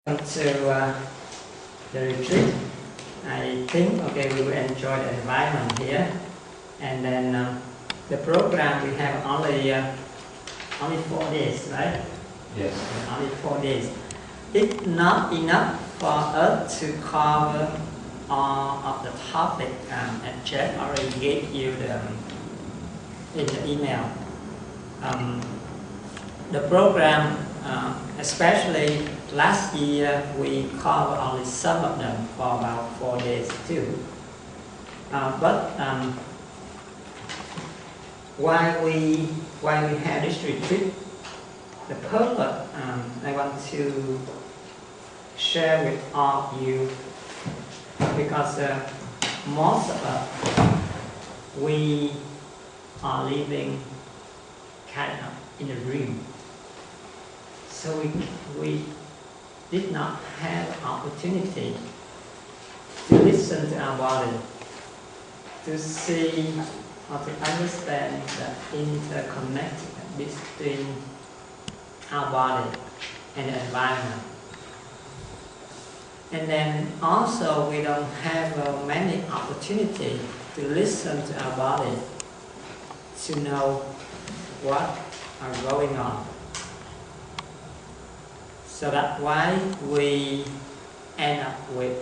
To the retreat. I think we will enjoy the environment here, and then the program we have only 4 days, right? Yes. Only 4 days. It's not enough for us to cover all of the topic, and Jeff already gave you in the email. The program, especially last year, we covered only some of them for about 4 days too. But why we have this retreat? The purpose I want to share with all of you, because most of us we are living kind of in a dream. So we did not have opportunity to listen to our body, to see or to understand the interconnectedness between our body and the environment. And then also we don't have many opportunity to listen to our body, to know what are going on. So that's why we end up with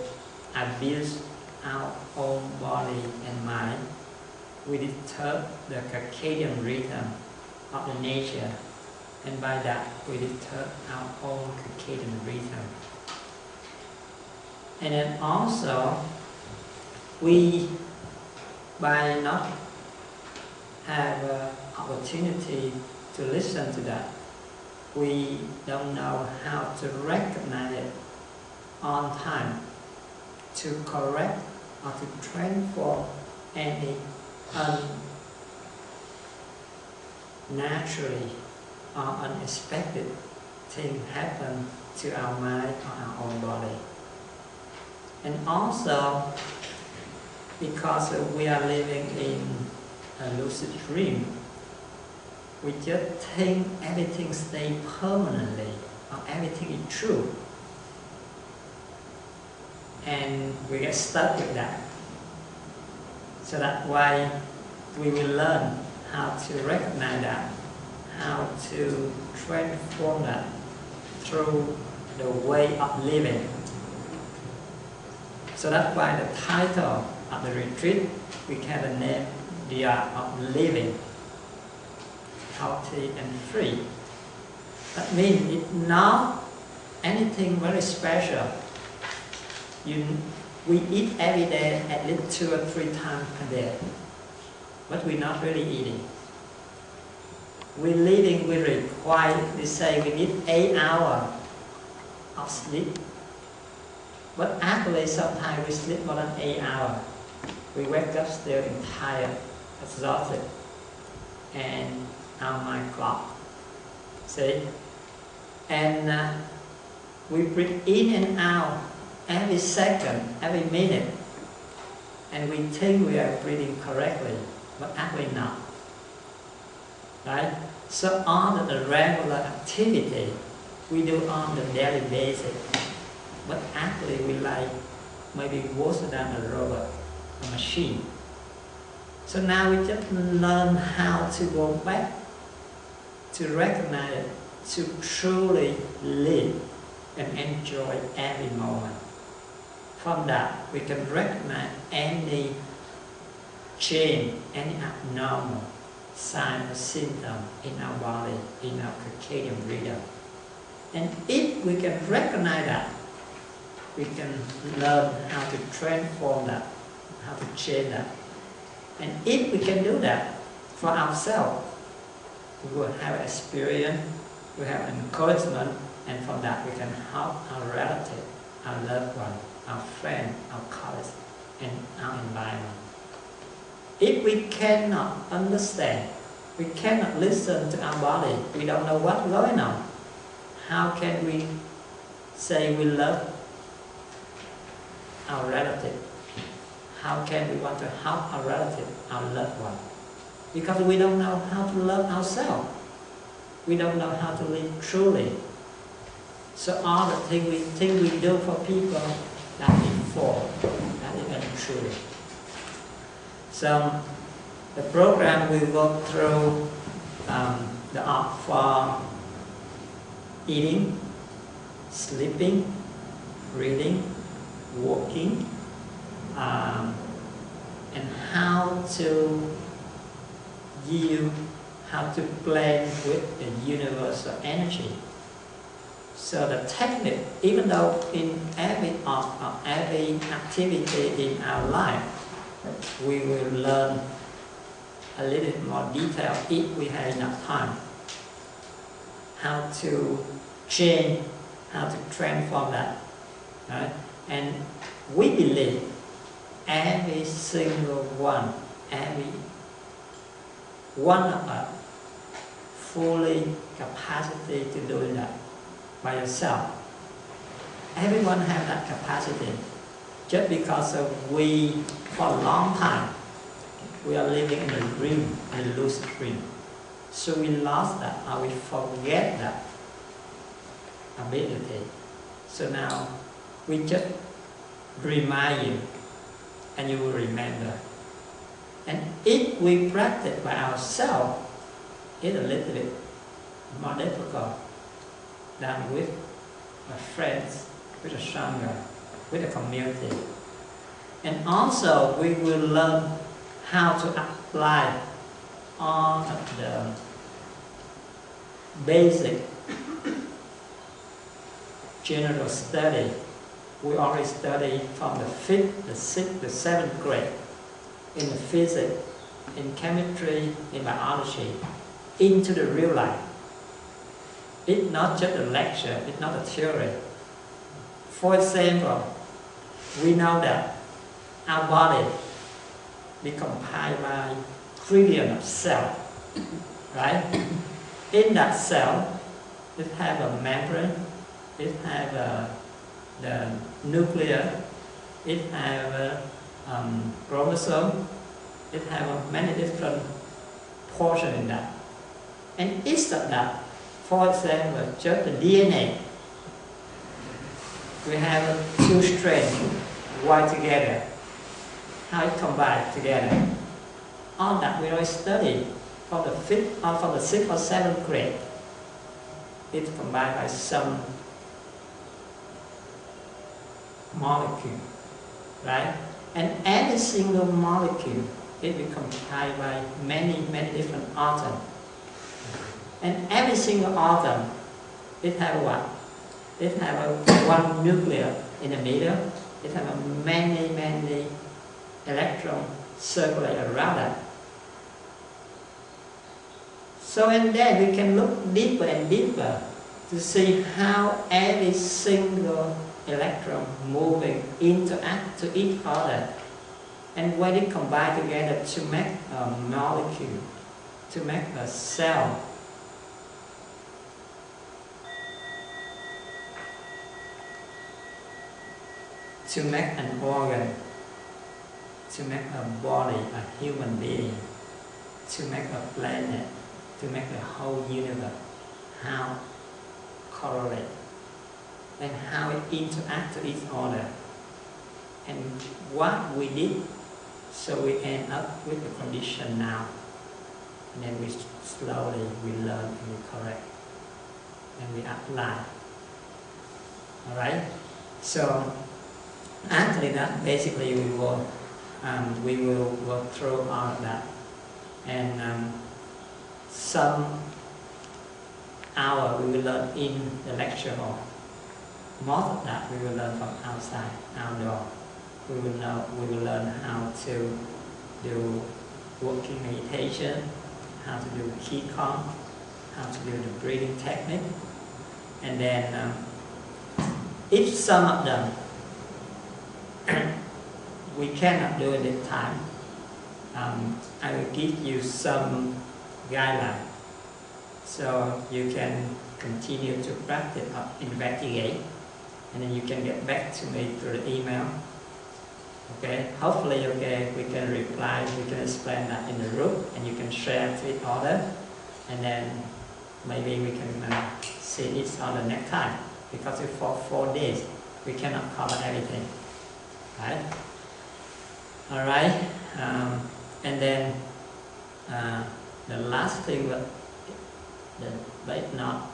abuse our own body and mind. We disturb the circadian rhythm of the nature, and by that we disturb our own circadian rhythm. And then also, we, by not have opportunity to listen to that, we don't know how to recognize it on time, to correct or to transform any unnaturally or unexpected thing happen to our mind or our own body. And also, because we are living in a lucid dream, we just think everything stays permanently, or everything is true. And we get stuck with that. So that's why we will learn how to recognize that, how to transform that through the way of living. So that's why the title of the retreat, we have the name, The Art of Living, Healthy and Free. That means it's not anything very special. We eat every day at least 2 or 3 times a day, but we're not really eating. We're living, we require, they say we need 8 hours of sleep, but actually sometimes we sleep more than 8 hours. We wake up still tired, exhausted, and our mind clock. See? And we breathe in and out every second, every minute, and we think we are breathing correctly, but actually not. Right? So all of the regular activity we do on the daily basis, but actually we like maybe worse than a robot, a machine. So now we just learn how to go back, to recognize it, to truly live and enjoy every moment. From that, we can recognize any change, any abnormal sign or symptom in our body, in our circadian rhythm. And if we can recognize that, we can learn how to transform that, how to change that. And if we can do that for ourselves, we will have experience, we have encouragement, and from that we can help our relative, our loved one, our friend, our colleagues, and our environment. If we cannot understand, we cannot listen to our body, we don't know what's going on, how can we say we love our relative? How can we want to help our relative, our loved one? Because we don't know how to love ourselves. We don't know how to live truly. So all the things we think we do for people, that is false, that is untrue. So the program will go through the art for eating, sleeping, reading, walking, and how to yield, how to blend with the universal energy. So the technique, even though in every art or every activity in our life, we will learn a little bit more detail if we have enough time. How to change, how to transform that. Right? And we believe every single one, every one of us, fully capacity to do that by yourself. Everyone has that capacity. Just because we, for a long time, we are living in a dream, a lucid dream. So we lost that, or we forget that ability. So now we just remind you, and you will remember. And if we practice by ourselves, it's a little bit more difficult than with our friends, with a sangha, with a community. And also we will learn how to apply all of the basic general study. We already study from the 5th, the 6th, the 7th grade in the physics, in chemistry, in biology, into the real life. It's not just a lecture, it's not a theory. For example, we know that our body is comprised by trillions of cells, right? In that cell, it has a membrane, it has the nucleus, it has chromosome, it has many different portions in that. And each of that, for example, just the DNA, we have two strands wired together, how it combines together. All that we already studied from the 5th or from the 6th or 7th grade. It's combined by some molecule, right? And every single molecule, it will comprised by many different atoms. And every single atom, it has what? It has one nucleus in the middle. It has many electrons circulate around that. So and then we can look deeper and deeper to see how every single electron moving interact to each other, and when it combine together to make a molecule, to make a cell. To make an organ, to make a body, a human being, to make a planet, to make the whole universe, how correlate and how it interacts to each other, and what we did, so we end up with the condition now, and then we slowly we learn and we correct and we apply. All right, so after that, basically we will work through all of that, and some hour we will learn in the lecture hall. Most of that we will learn from outside, outdoor. We will learn how to do walking meditation, how to do Qigong, how to do the breathing technique, and then if some of them we cannot do at this time, I will give you some guidelines so you can continue to practice or investigate, and then you can get back to me through the email. Okay, hopefully we can reply, we can explain that in the group, and you can share to each other, and then maybe we can see each other next time because if for 4 days we cannot cover everything, right? All right, and then the last thing, but not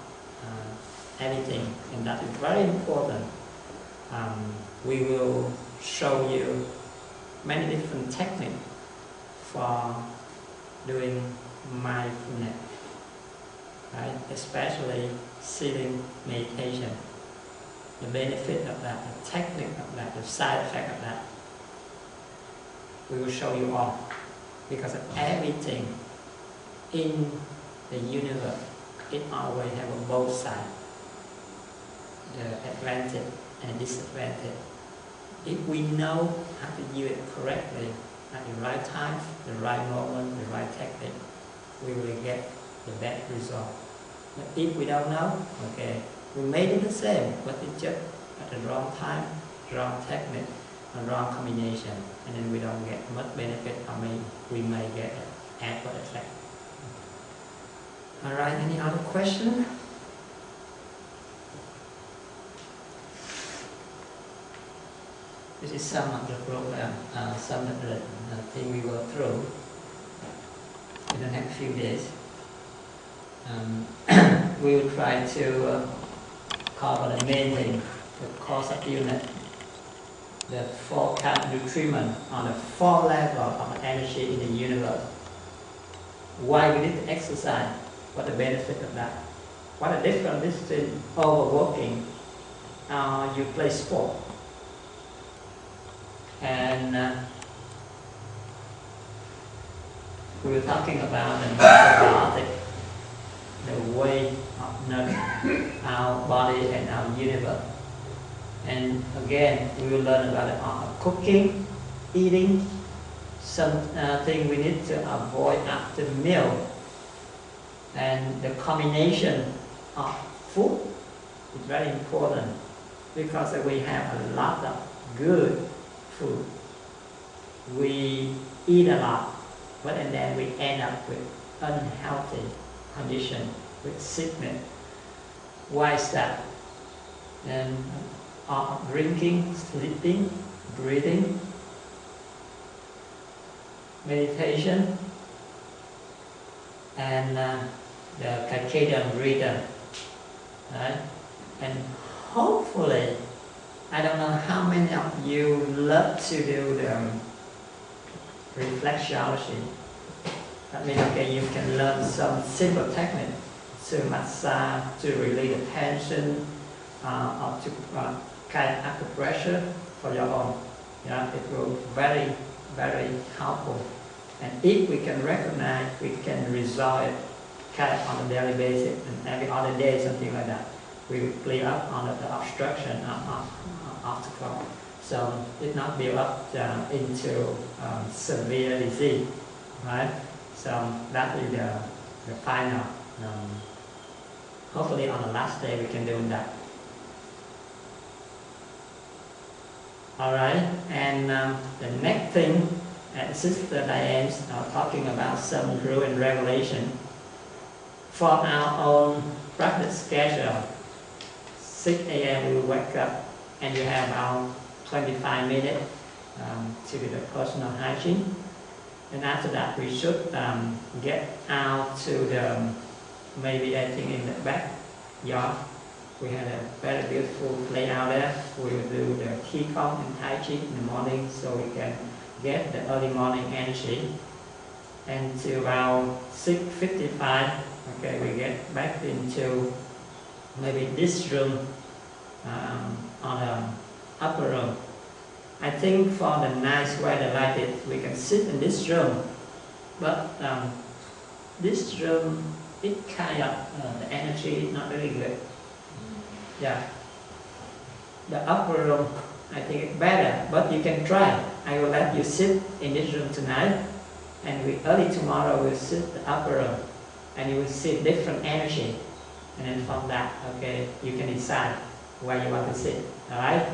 everything, and that is very important. We will show you many different techniques for doing mindfulness, right? Especially sitting meditation. The benefit of that, the technique of that, the side effect of that. We will show you all, because everything in the universe, it always have a both sides, the advantage and disadvantage. If we know how to use it correctly, at the right time, the right moment, the right technique, we will get the best result. But if we don't know, okay, we may do the same, but it's just at the wrong time, wrong technique, and wrong combination, and then we don't get much benefit, or we may get an adverse effect. All right, any other question? This is some of the program, some of the thing we go through in the next few days. We will try to cover the main thing, the course of unit, the 4 kind of nutriment on the 4 levels of energy in the universe. Why we need to exercise? What the benefit of that? What the difference between overworking? You play sport. And we were talking about the probiotic, the way of nurturing our body and our universe. And again, we will learn about the art of cooking, eating, something we need to avoid after meal, and the combination of food is very important, because we have a lot of good food. We eat a lot, but and then we end up with unhealthy condition, with sickness. Why is that? And drinking, sleeping, breathing, meditation, and the circadian rhythm, right? And hopefully, I don't know how many of you love to do the reflexology. That means, okay, you can learn some simple technique to massage, to release the tension, or to kind of acupressure for your own. Yeah, it will be very, very helpful. And if we can recognize, we can resolve it kind of on a daily basis, and every other day, something like that. We will clear up on the obstruction obstacle, so it not build up into severe disease, right? So that is the final. Hopefully on the last day we can do that. All right, and the next thing, Sister Diane is talking about some rule and regulation for our own practice schedule. 6 a.m. we wake up, and you have about 25 minutes to do the personal hygiene. And after that, we should get out to the, maybe I think in the backyard. We had a very beautiful play out there. We will do the Qigong and Tai Chi in the morning, so we can get the early morning energy. And to about 6:55, okay, we get back into maybe this room on the upper room. I think for the nice weather like it, we can sit in this room, but this room, it kind of, the energy is not really good. Yeah, the upper room, I think it's better, but you can try. I will let you sit in this room tonight, and early tomorrow we'll sit the upper room, and you will see different energy. And then from that, okay, you can decide where you want to sit, all right?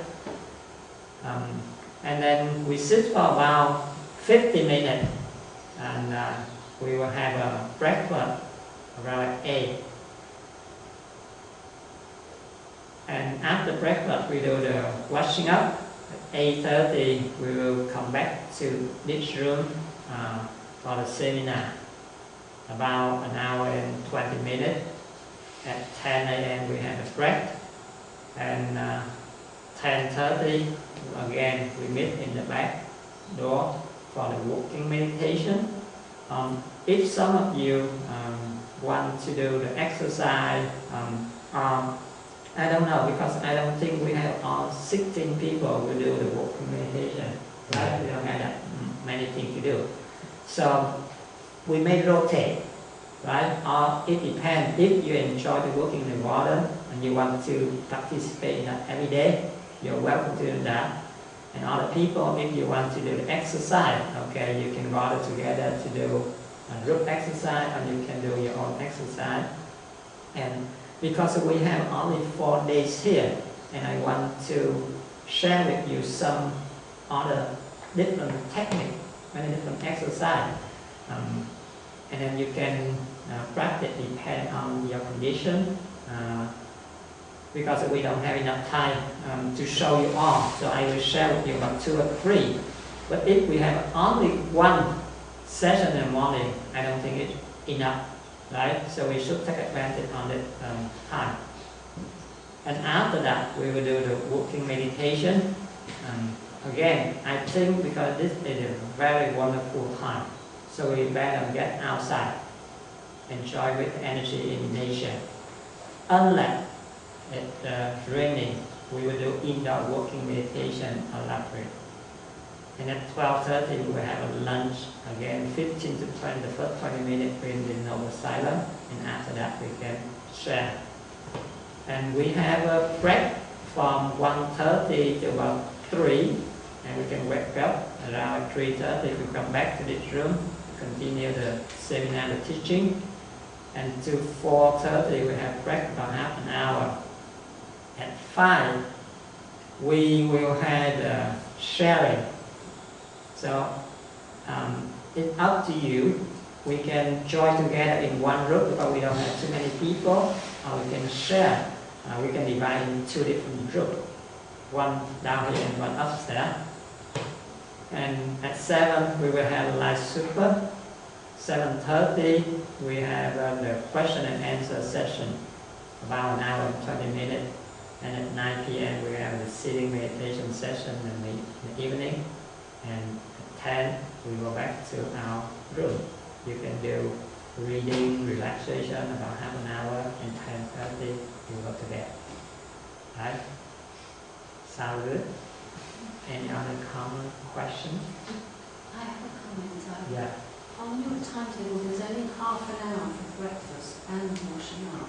And then we sit for about 50 minutes, and we will have a breakfast around 8. And after breakfast we do the washing up. At 8:30 we will come back to this room for the seminar, about an hour and 20 minutes. At 10 a.m. we have a break, and 10:30 again we meet in the back door for the walking meditation. If some of you want to do the exercise, I don't know, because I don't think we have all 16 people who do the walking meditation, right? We don't have that many things to do. So we may rotate, right? Or it depends. If you enjoy the walking in the water and you want to participate in that every day, you're welcome to do that. And other people, if you want to do the exercise, okay, you can gather together to do a group exercise, and you can do your own exercise. And because we have only 4 days here, and I want to share with you some other different techniques, many different exercise, and then you can practice depend on your condition, because we don't have enough time to show you all, so I will share with you about 2 or 3. But if we have only 1 session in the morning, I don't think it's enough, right? So we should take advantage on the time. And after that, we will do the walking meditation. Again, I think because this is a very wonderful time, so we better get outside, enjoy with energy in nature. Unless it's raining, we will do indoor walking meditation or library. And at 12:30 we will have a lunch, again 15 to 20, the first 20 minutes in the noble silence, and after that we can share. And we have a break from 1:30 to about 3, and we can wake up around 3:30, we come back to this room, continue the seminar, the teaching, and to 4:30 we have break about half an hour. At 5 we will have sharing. So it's up to you. We can join together in one group because we don't have too many people, or we can share. We can divide in 2 different groups, one down here and one upstairs. And at 7 we will have live super. 7:30 we have the question and answer session, about an hour and 20 minutes. And at 9 p.m. we have the sitting meditation session in the evening. And at 10 we go back to our room. You can do reading, relaxation about half an hour, and 10:30 you go to bed. Right? Sound good? Any other common questions? I have a comment. Yeah. On your timetable there's only half an hour for breakfast and washing up.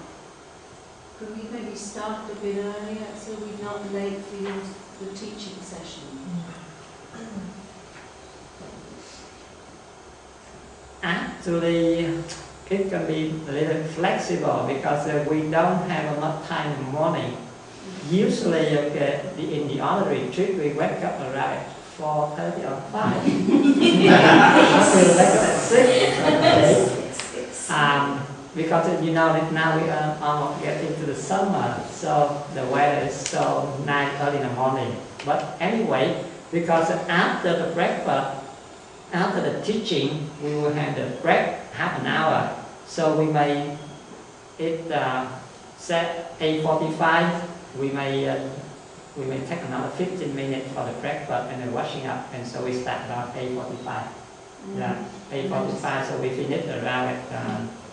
Could we maybe start a bit earlier so we're not late for the teaching session? Actually, it can be a little flexible because we don't have enough time in the morning. Usually, in the other retreat, we wake up around 4:30 or 5. We wake up at 6. Okay. Because you know that now we are almost getting to the summer, so the weather is so nice early in the morning. But anyway, because after the breakfast, after the teaching, we will have the break half an hour. So we may, set 8:45, we may take another 15 minutes for the breakfast and the washing up, and so we start about 8:45. Yeah, 8:45, so we finish around at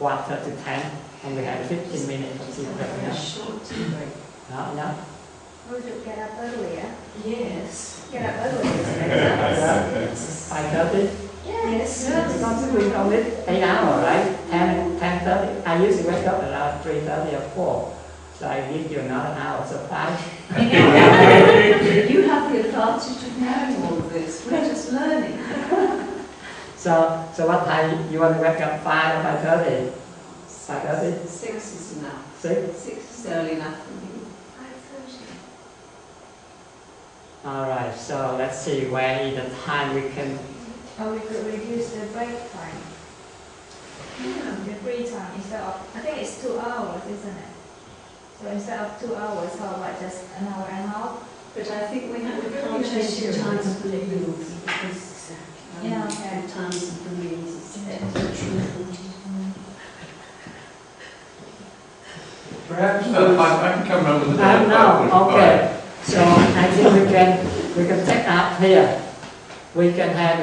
9:45, and we have 15 minutes for tea break. A short tea break. Yeah. We should get up earlier. Yes. Get up earlier. 5:30? Yes. Because we only 8 hours, right? 10:30. I usually wake up around 3:30 or 4. So I give you another hour, so 5. You have the advantage of knowing all of this. We're just learning. So what time you want to wake up? 5 or 5:30? 5:30? 6 is enough. 6? 6 is early enough for me. Alright, so let's see where is the time we can... Or we could reduce the break time. The free time instead of, I think it's 2 hours, isn't it? So instead of 2 hours, how about just an hour and a half? But I think we can't change the times for the meals because Yeah. the times of the meals is Perhaps I can come round with the day. No, okay. So I think we can take up here. We can have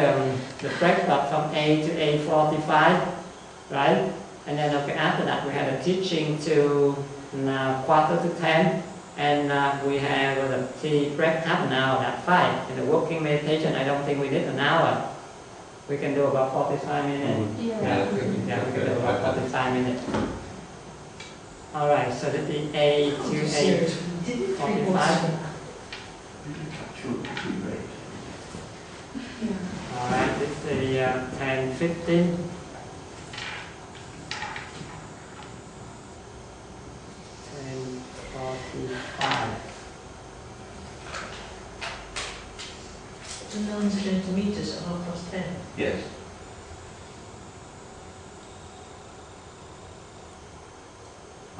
the breakfast from 8 to 8:45, right? And then okay, after that we have a teaching to 9:45, and we have the tea break half an hour at 5. And the working meditation, I don't think we need an hour. We can do about 45 minutes. Yeah, we can do about 45 minutes. All right, so that is 8 to 8:45. All right, this is 10:15. 10:45. The nuns are going to meet us at 10:30. Yes.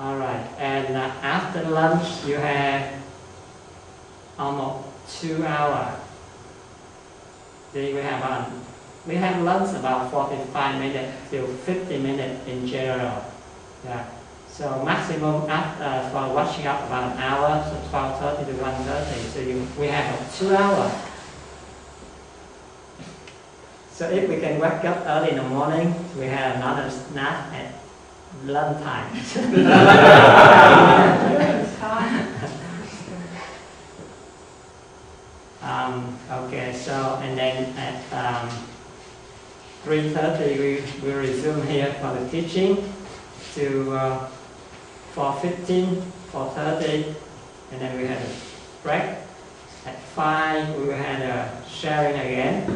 All right, and after lunch you have almost 2 hours. Then we have lunch about 45 minutes to 50 minutes in general. Yeah. So maximum for washing up about an hour, so 12:30 to 1:30. So we have 2 hours. So if we can wake up early in the morning, we have another snack at lunchtime. Okay, so and then at 3:30 we resume here for the teaching to 4:15, 4:30, and then we had a break. At 5 we had a sharing again.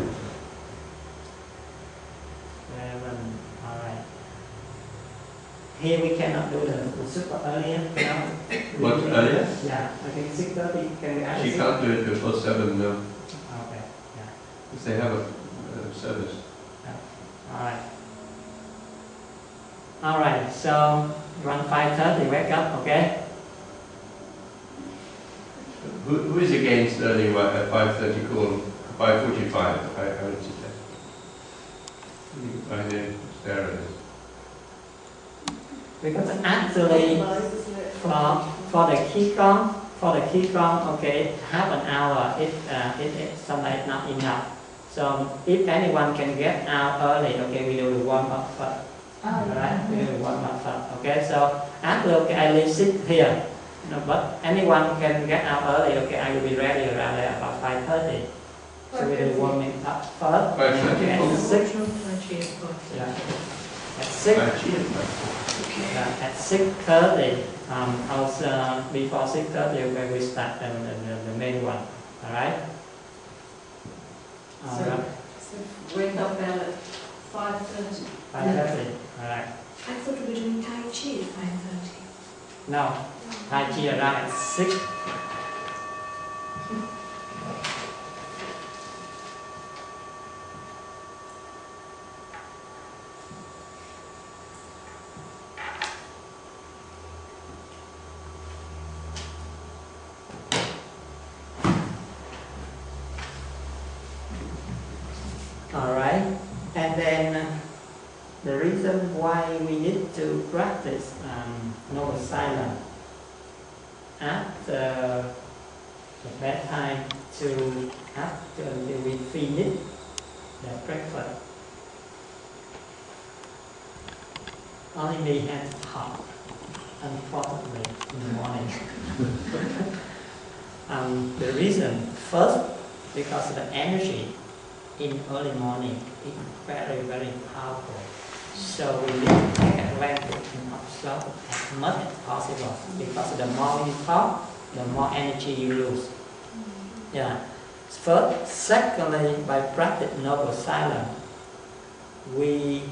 11, all right. Here we cannot do the super earlier. No? What, earlier? Yeah, I think 6:30. Can we add She 6? can't do it before 7, no, Okay, yeah. because they have a service. All right. All right, so around 5:30, wake up, okay? Who is against early at 5:30 call, 5:45? I would suggest. I know Sarah is. Because actually, for the Qigong, okay, half an hour if sometimes not enough. So if anyone can get out early, okay, we do the warm up first. Alright, we do the warm up first. Okay, so after okay, I leave sit here. No, but anyone can get out early, okay, I will be ready around there about 5:30. So we do warming up first. 5:30. At 6. Yeah. At 6. At 6:30, also before 6:30, okay, we start the main one. All right. All right. So wake up bell at 5:30. 5:30. All right. I thought we were doing Tai Chi at 5:30. No, Tai Chi around at 6. Alright, and then the reason why we need to practice noble silence after the bedtime to after we finish the breakfast. Only me has talk, unfortunately, in the morning. The reason, first, because the energy in early morning is very, very powerful. So we need to take advantage and absorb as much as possible, because the more you talk, the more energy you lose. Yeah. First, secondly, by practice noble silence, we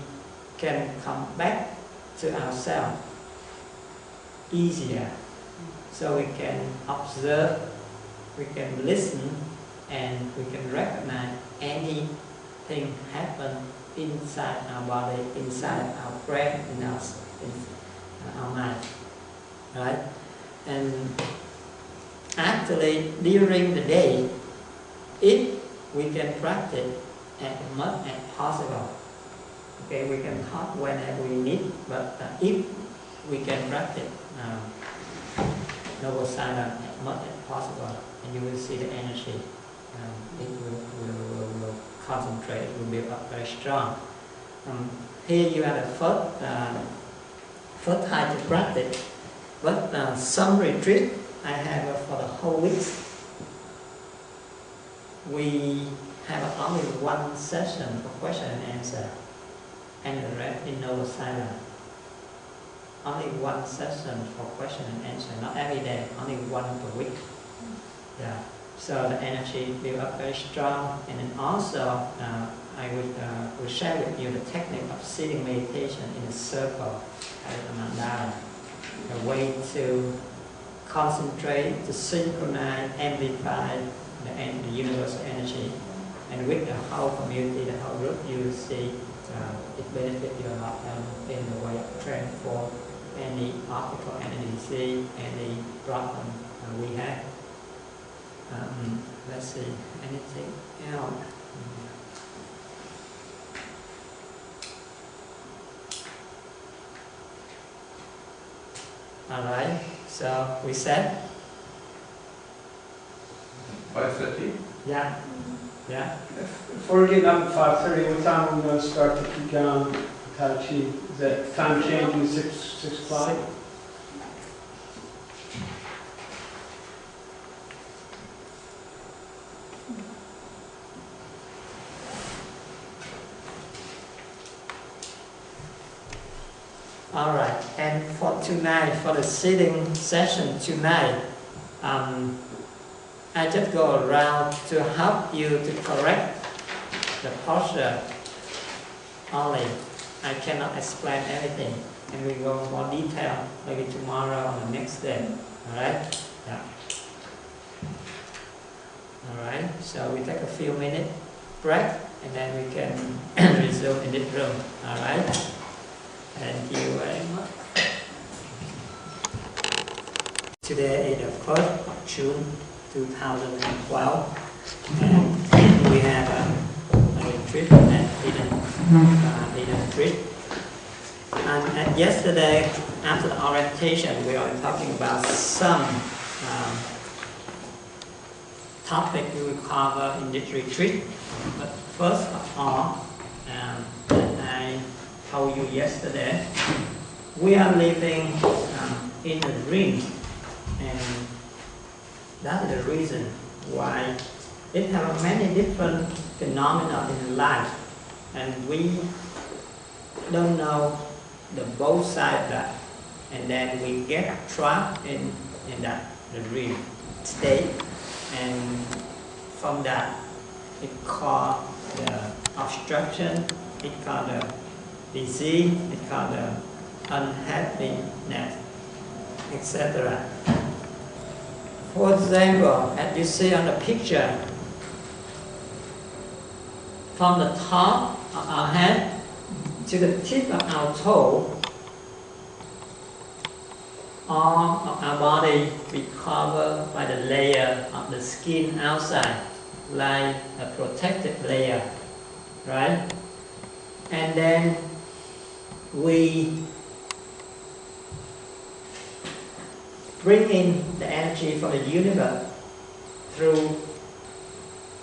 can come back to ourselves easier. So we can observe, we can listen, and we can recognize anything happen inside our body, inside our brain, in our mind. Right? And actually, during the day, if we can practice as much as possible, okay, we can talk whenever we need, but if we can practice noble silence as much as possible, and you will see the energy. It will concentrate, it will build up very strong. Here you have the first time to practice, but some retreat I have for the whole week. We have only one session for question and answer, and the rest in noble silence. Only one session for question and answer, not every day, only one per week. Yeah. So the energy build up very strong, and then also I will share with you the technique of sitting meditation in a circle, mandala, a way to concentrate, to synchronize, amplify the universal energy, and with the whole community, the whole group, you will see it benefits you a lot in the way of transform any obstacle, any disease, any problem we have. Let's see, anything else? Alright, so we said? 5:30? Yeah. Yeah. If we're getting up at 5:30, what time are we going to start the Qigong, Tai Chi? Is that time changing 6 o'clock? All right, and for tonight, for the sitting session tonight, I just go around to help you to correct the posture only. I cannot explain everything, and we go in more detail maybe tomorrow or the next day. All right? Yeah. All right. So we take a few minutes break, and then we can resume in this room. All right. Thank you very much. Today is the 1st of June 2012, and we have a retreat at Eden Retreat. And yesterday, after the orientation, we are talking about some topic we will cover in this retreat. But first of all, I told you yesterday, we are living in a dream, and that's the reason why it has many different phenomena in life, and we don't know the both sides of that, and then we get trapped in that the dream state, and from that it called the obstruction, it called the disease, it called the unhappiness, etc. For example, as you see on the picture, from the top of our head to the tip of our toe, all of our body be covered by the layer of the skin outside, like a protective layer, right? And then we bring in the energy from the universe through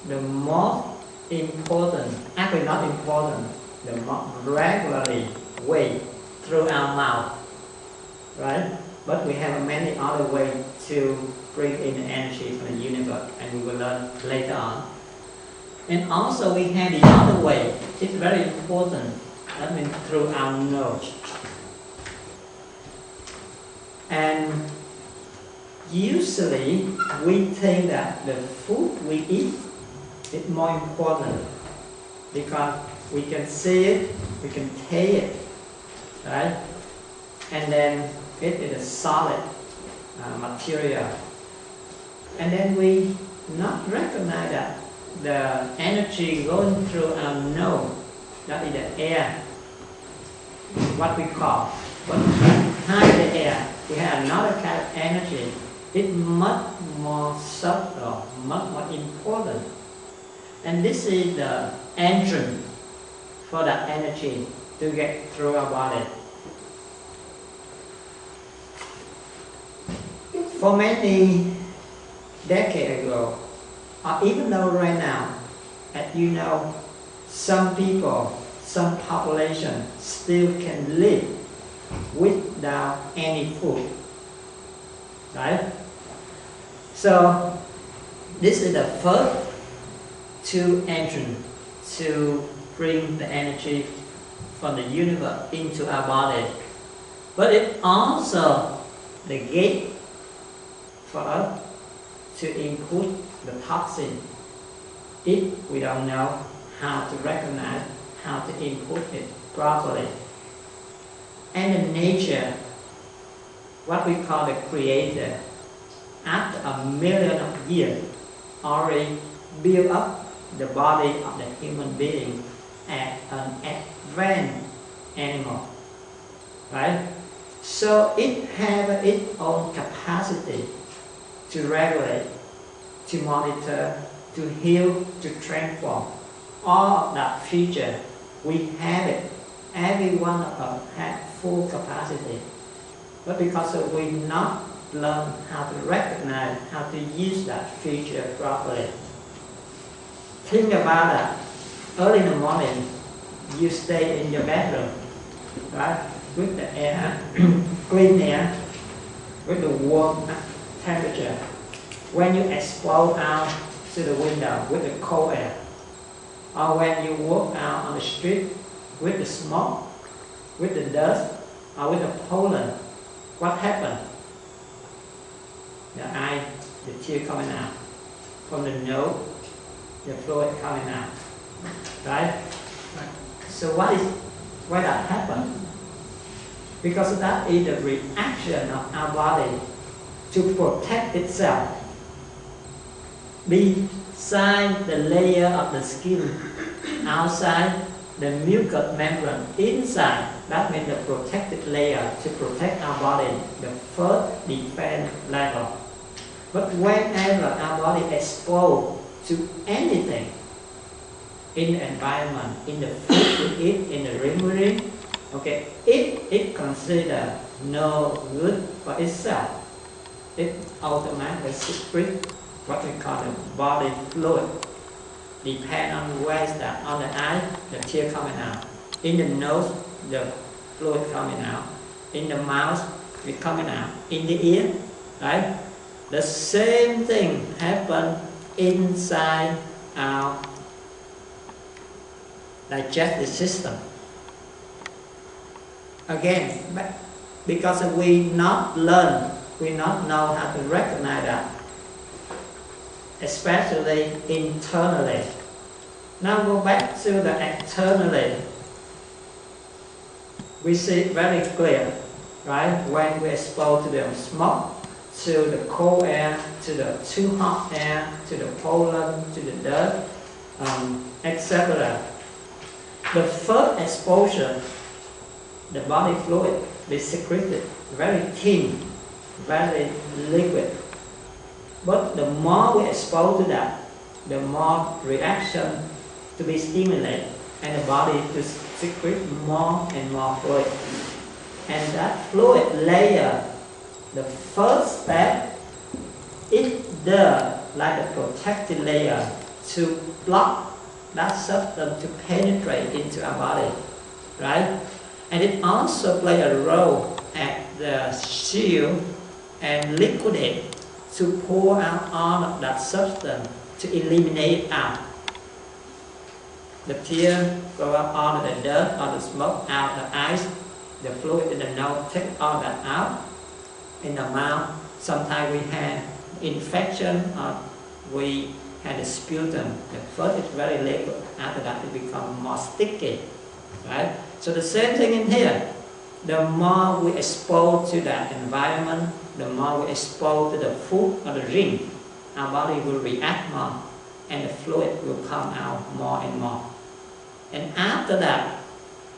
the most important, actually not important, the most regularly way through our mouth, right? But we have many other ways to bring in the energy from the universe, and we will learn later on. And also we have the other way, it's very important, that means through our nose. And usually we think that the food we eat is more important because we can see it, we can taste it, right? And then it is a solid material. And then we not recognize that the energy going through our nose, that is the air, what we call, but behind the air we have another kind of energy. It's much more subtle, much more important. And this is the entrance for the energy to get through our body. For many decades ago, or even though right now, as you know, some people, some population still can live without any food, right? So this is the first two entrance to bring the energy from the universe into our body. But it's also the gate for us to input the toxin if we don't know how to recognize, how to input it properly. And in nature, what we call the creator, after a million of years, already built up the body of the human being as an advanced animal, right? So it has its own capacity to regulate, to monitor, to heal, to transform. All of that feature, we have it. Every one of us has full capacity. But because we not learn how to recognize, how to use that feature properly. Think about that. Early in the morning, you stay in your bedroom, right? With the air, clean air, with the warm temperature. When you explode out to the window with the cold air, or when you walk out on the street with the smoke, with the dust, or with the pollen, what happened? The eye, the tear coming out. From the nose, the fluid coming out. Right? So why that happened? Because that is the reaction of our body to protect itself. Beside the layer of the skin, outside the mucous membrane, inside, that means the protected layer to protect our body, the first defense level. But whenever our body exposed to anything in the environment, in the food we eat, in the drink we drink, okay, if it considered no good for itself, it automatically secretes what we call the body fluid. Depend on where is that, on the eye, the tear coming out. In the nose, the fluid coming out. In the mouth, it coming out. In the ear, right? The same thing happens inside our digestive system. Again, because we not learn, we not know how to recognize that, especially internally. Now go back to the externally. We see it very clear, right? When we expose to the smoke, to the cold air, to the too hot air, to the pollen, to the dirt, etc. The first exposure, the body fluid be secreted, very thin, very liquid. But the more we expose to that, the more reaction to be stimulated, and the body to secrete more and more fluid. And that fluid layer, the first step, is there like a protective layer to block that substance to penetrate into our body, right? And it also plays a role as the shield and liquidate to pour out all of that substance, to eliminate it out. The tear go up all of the dirt, all the smoke out the eyes, the fluid in the nose, take all that out. In the mouth, sometimes we have infection or we had a sputum. The first is very liquid, after that it becomes more sticky, right? So the same thing in here. The more we expose to that environment, the more we expose to the food or the drink, our body will react more and the fluid will come out more and more. And after that,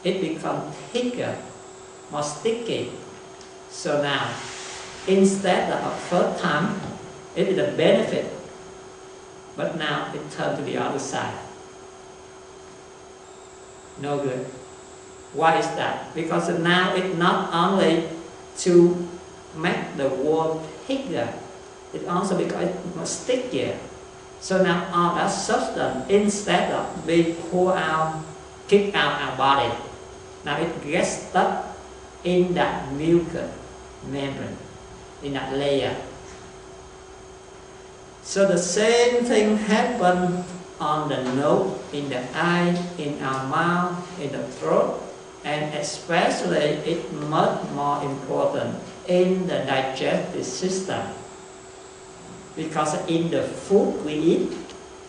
it becomes thicker, more sticky. So now, instead of first time, it is a benefit, but now it turned to the other side. No good. Why is that? Because now it's not only to make the wall thicker, it also because it's more stickier. So now all that substance, instead of being poured out, kicked out our body, now it gets stuck in that mucus membrane, in that layer. So the same thing happens on the nose, in the eye, in our mouth, in the throat, and especially it's much more important in the digestive system. Because in the food we eat,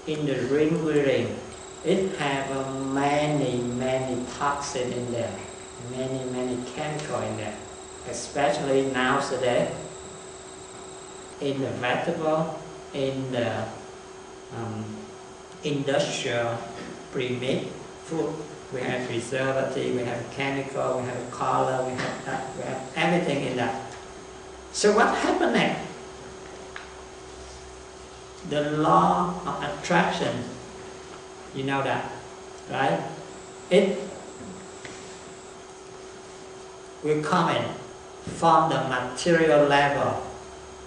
in the drink we drink, it has many toxins in there, many chemicals in there, especially nowadays in the vegetable, in the industrial pre-made food. We have preservative, we have chemical, we have color, we have that, we have everything in that. So what happened next? The law of attraction, you know that, right? It will come in from the material level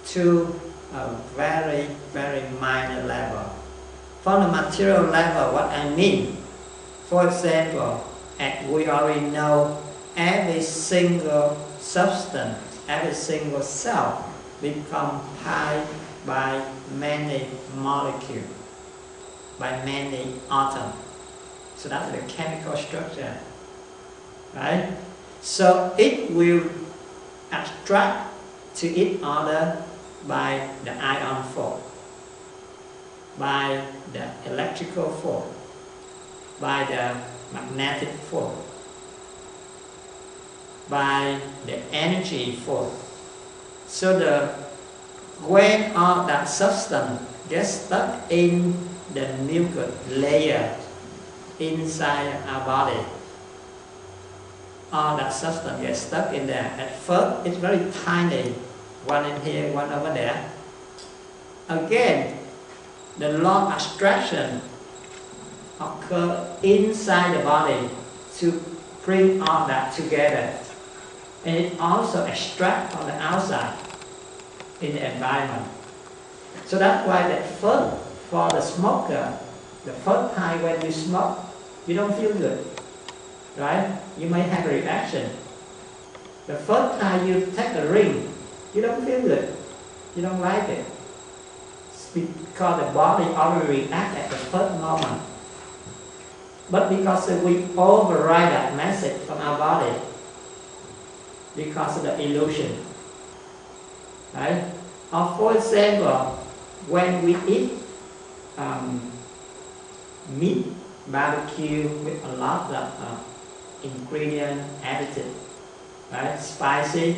to a very minor level. From the material level, what I mean, for example, as we already know, every single substance, every single cell becomes tied by many molecules, by many atoms. So that's the chemical structure, right? So it will attract to each other by the ion force, by the electrical force, by the magnetic force, by the energy force. So when all that substance gets stuck in the mucus layer inside our body, all that substance gets stuck in there. At first it's very tiny, one in here, one over there. Again, the law of attraction occurs inside the body to bring all that together. And it also extracts from the outside in the environment. So that's why that first, for the smoker, the first time when you smoke, you don't feel good, right? You may have a reaction. The first time you take a ring, you don't feel good, you don't like it. It's because the body already reacts at the first moment. But because we override that message from our body, because of the illusion, right? Or for example, when we eat meat, barbecue with a lot of ingredient added, right? Spicy.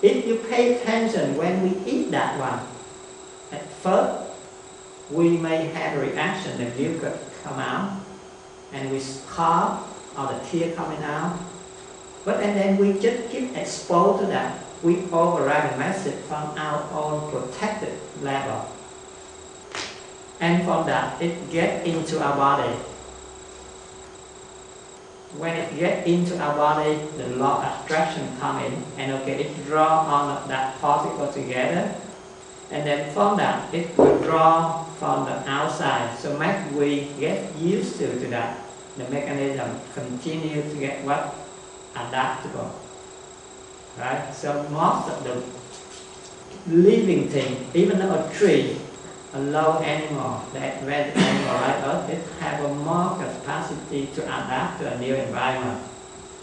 If you pay attention when we eat that one, at first we may have a reaction, the mucus come out, and we cough or the tear coming out. But and then we just keep exposed to that. We override the message from our own protected level. And from that, it gets into our body. When it gets into our body, the law of attraction comes in, and okay, it draws on that particle together. And then from that, it will draw from the outside. So make we get used to that. The mechanism continue to get what? Adaptable. Right? So most of the living thing, even a tree, a low animal, the advanced animal like us, it have a more capacity to adapt to a new environment.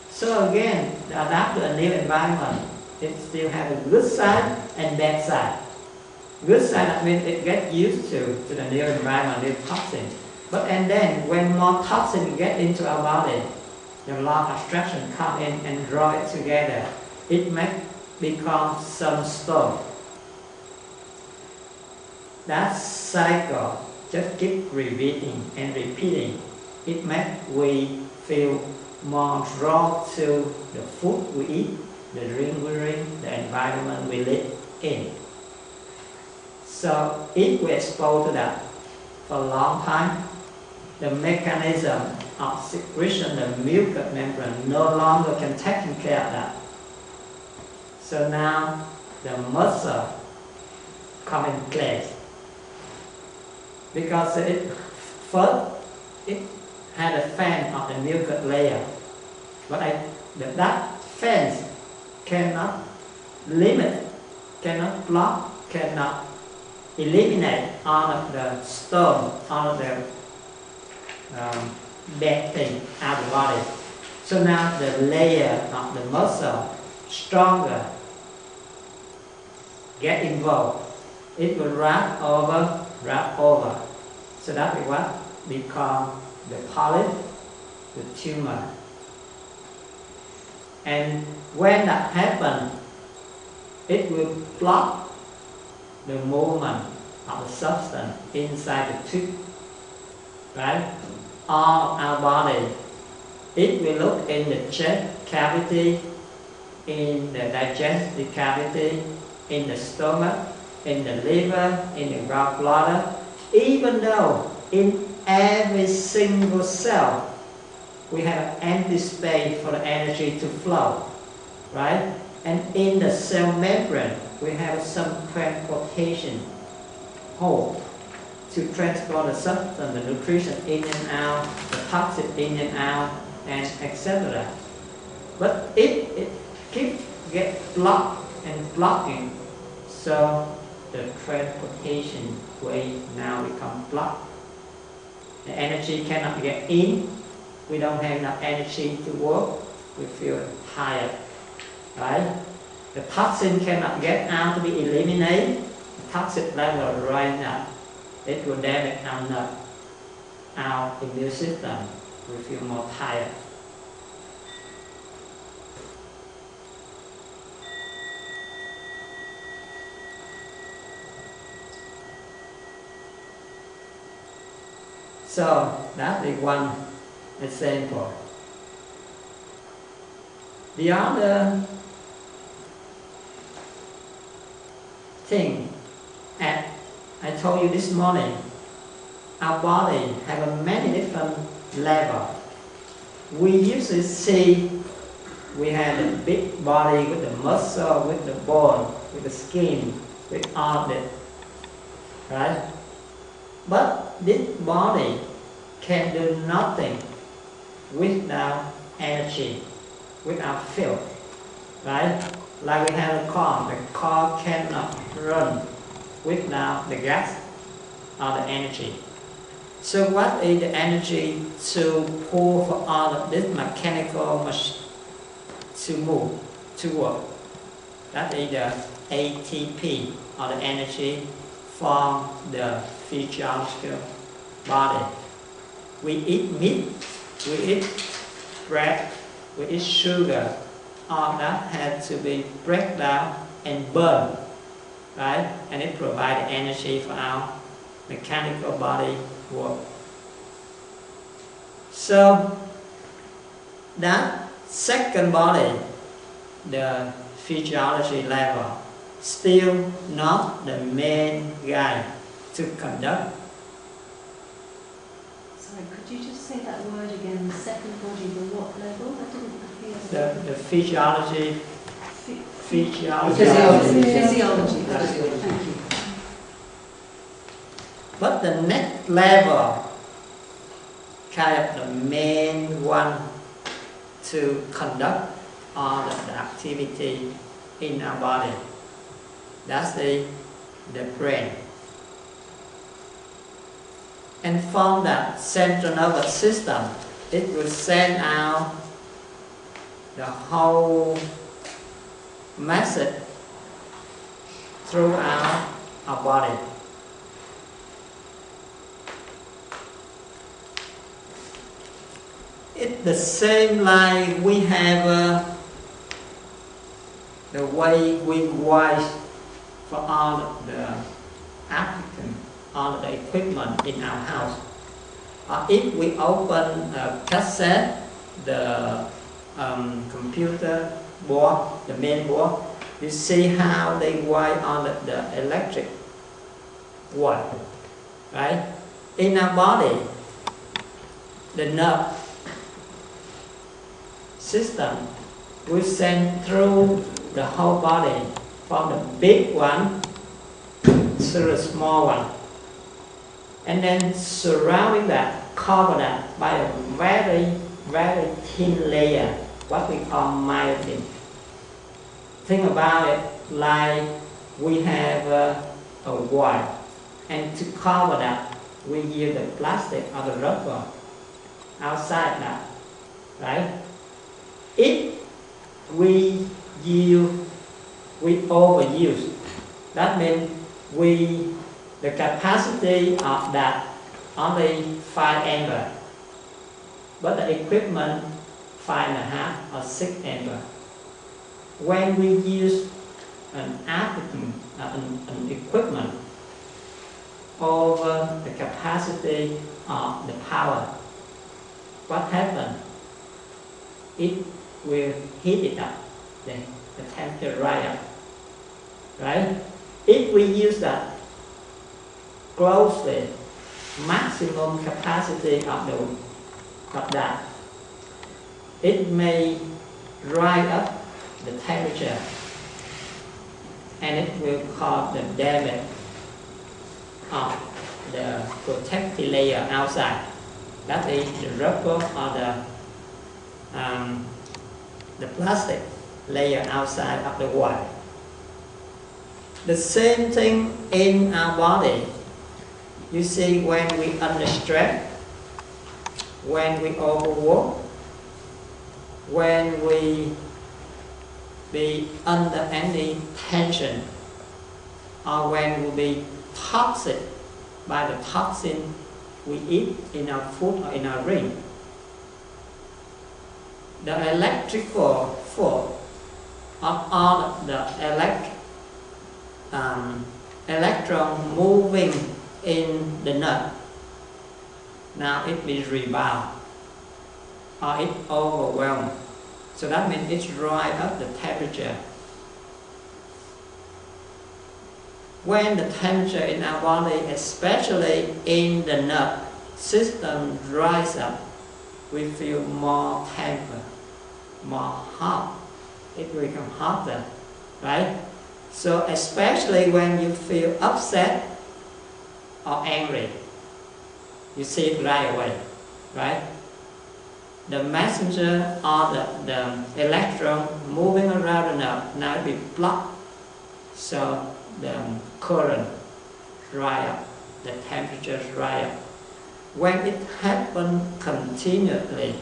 So again, to adapt to a new environment, it still have a good side and bad side. Good side, that means it gets used to the new environment, new toxin. But and then when more toxin get into our body, the law of attraction come in and draw it together. It may become some stone. That cycle just keep repeating and repeating. It makes we feel more drawn to the food we eat, the dream we dream, the environment we live in. So if we expose to that for a long time, the mechanism of secretion, the mucous membrane, no longer can take care of that. So now the muscle come in place. Because first it had a fan of the mucous layer, but that fence cannot limit, cannot block, cannot eliminate all of the stone, all of the bad thing out of the body. So now the layer of the muscle stronger, get involved. It will wrap over. So that is what we call the polyp, the tumor. And when that happens, it will block the movement of the substance inside the tube. Right? All our body, it will look in the chest cavity, in the digestive cavity, in the stomach, in the liver, in the gallbladder, even though in every single cell we have empty space for the energy to flow, right? And in the cell membrane we have some transportation hole to transport the substance, the nutrition in and out, the toxic in and out, and etc. But if it keeps get blocked and blocking, so the transportation way now become blocked. The energy cannot get in. We don't have enough energy to work. We feel tired, right? The toxin cannot get out to be eliminated. The toxic level right up. It will damage our nerve, our immune system. We feel more tired. So that is one example. The other thing, as I told you this morning, our body has a many different levels. We usually see we have a big body with the muscle, with the bone, with the skin, with all of it, right? But this body can do nothing without energy, without fuel, right? Like we have a car, the car cannot run without the gas or the energy. So what is the energy to pull for all of this mechanical machine to move, to work? That is the ATP, or the energy from the physiological body. We eat meat, we eat bread, we eat sugar. All that has to be break down and burned, right? And it provides energy for our mechanical body work. So that second body, the physiology level, still not the main guy to conduct. Sorry, could you just say that word again? The second body, the what level? I didn't hear. The physiology. Physiology. Physiology. Thank you. But the next level, kind of the main one to conduct all of the activity in our body. That's the brain. And from that central nervous system, it will send out the whole message throughout our body. It's the same like we have the way we wash for all of the applicants, all of the equipment in our house. If we open a cassette, the computer bore, the main bore. You see how they wire on the electric wire, right? In our body, the nerve system will send through the whole body from the big one to the small one, and then surrounding that, cover that by a very, very thin layer, what we call myelin. Think about it like we have a wire, and to cover that, we use the plastic or the rubber outside that, right? If we overuse, that means the capacity of that only 5 ampere, but the equipment 5.5 or 6 ampere. When we use an equipment over the capacity of the power, what happens? It will heat it up, the temperature rise up, right? If we use that closely, maximum capacity of that, it may rise up the temperature, and it will cause the damage of the protective layer outside. That is the rubber or the plastic layer outside of the wire. The same thing in our body. You see, when we under stress, when we overwork, when we be under any tension, or when we be toxic by the toxin we eat in our food or in our drink, the electrical force of all the electron moving in the nerve, now it be rebound or it overwhelmed. So that means it drives up the temperature. When the temperature in our body, especially in the nerve system, dries up, we feel more temper, more hot. It becomes hotter, right? So especially when you feel upset or angry, you see it right away, right? The messenger or the electron moving around the nerve now be blocked, so the current rise up, the temperature rise up. When it happens continuously,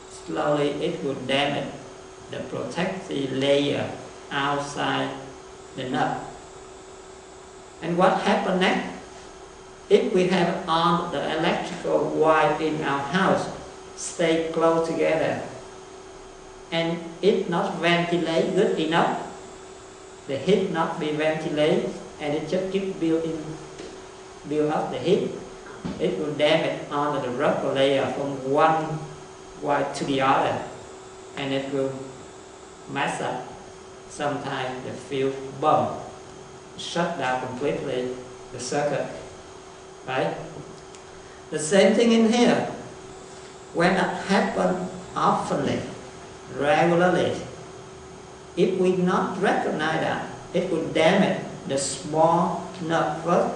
slowly it will damage the protective layer outside the nerve. And what happens next? If we have all the electrical wire in our house stay close together and it not ventilate good enough, the heat not be ventilated, and it just keep build up the heat, it will damage on the rubber layer from one wire to the other, and it will mess up. Sometimes the fuse bomb, shut down completely the circuit, right? The same thing in here. When it happens oftenly, regularly, if we not recognize that, it will damage the small nerve first,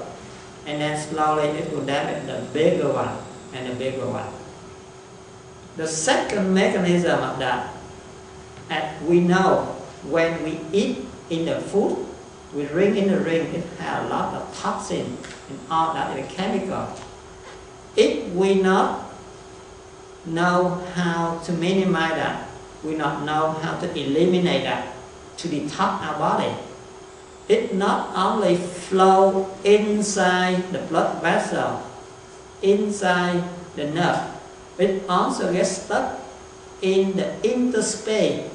and then slowly it will damage the bigger one and the bigger one. The second mechanism of that, as we know, when we eat in the food, we drink in the drink, it has a lot of toxin and all that is chemical. If we not know how to minimize that, we not know how to eliminate that, to detox our body, it not only flow inside the blood vessel, inside the nerve, it also gets stuck in the interspace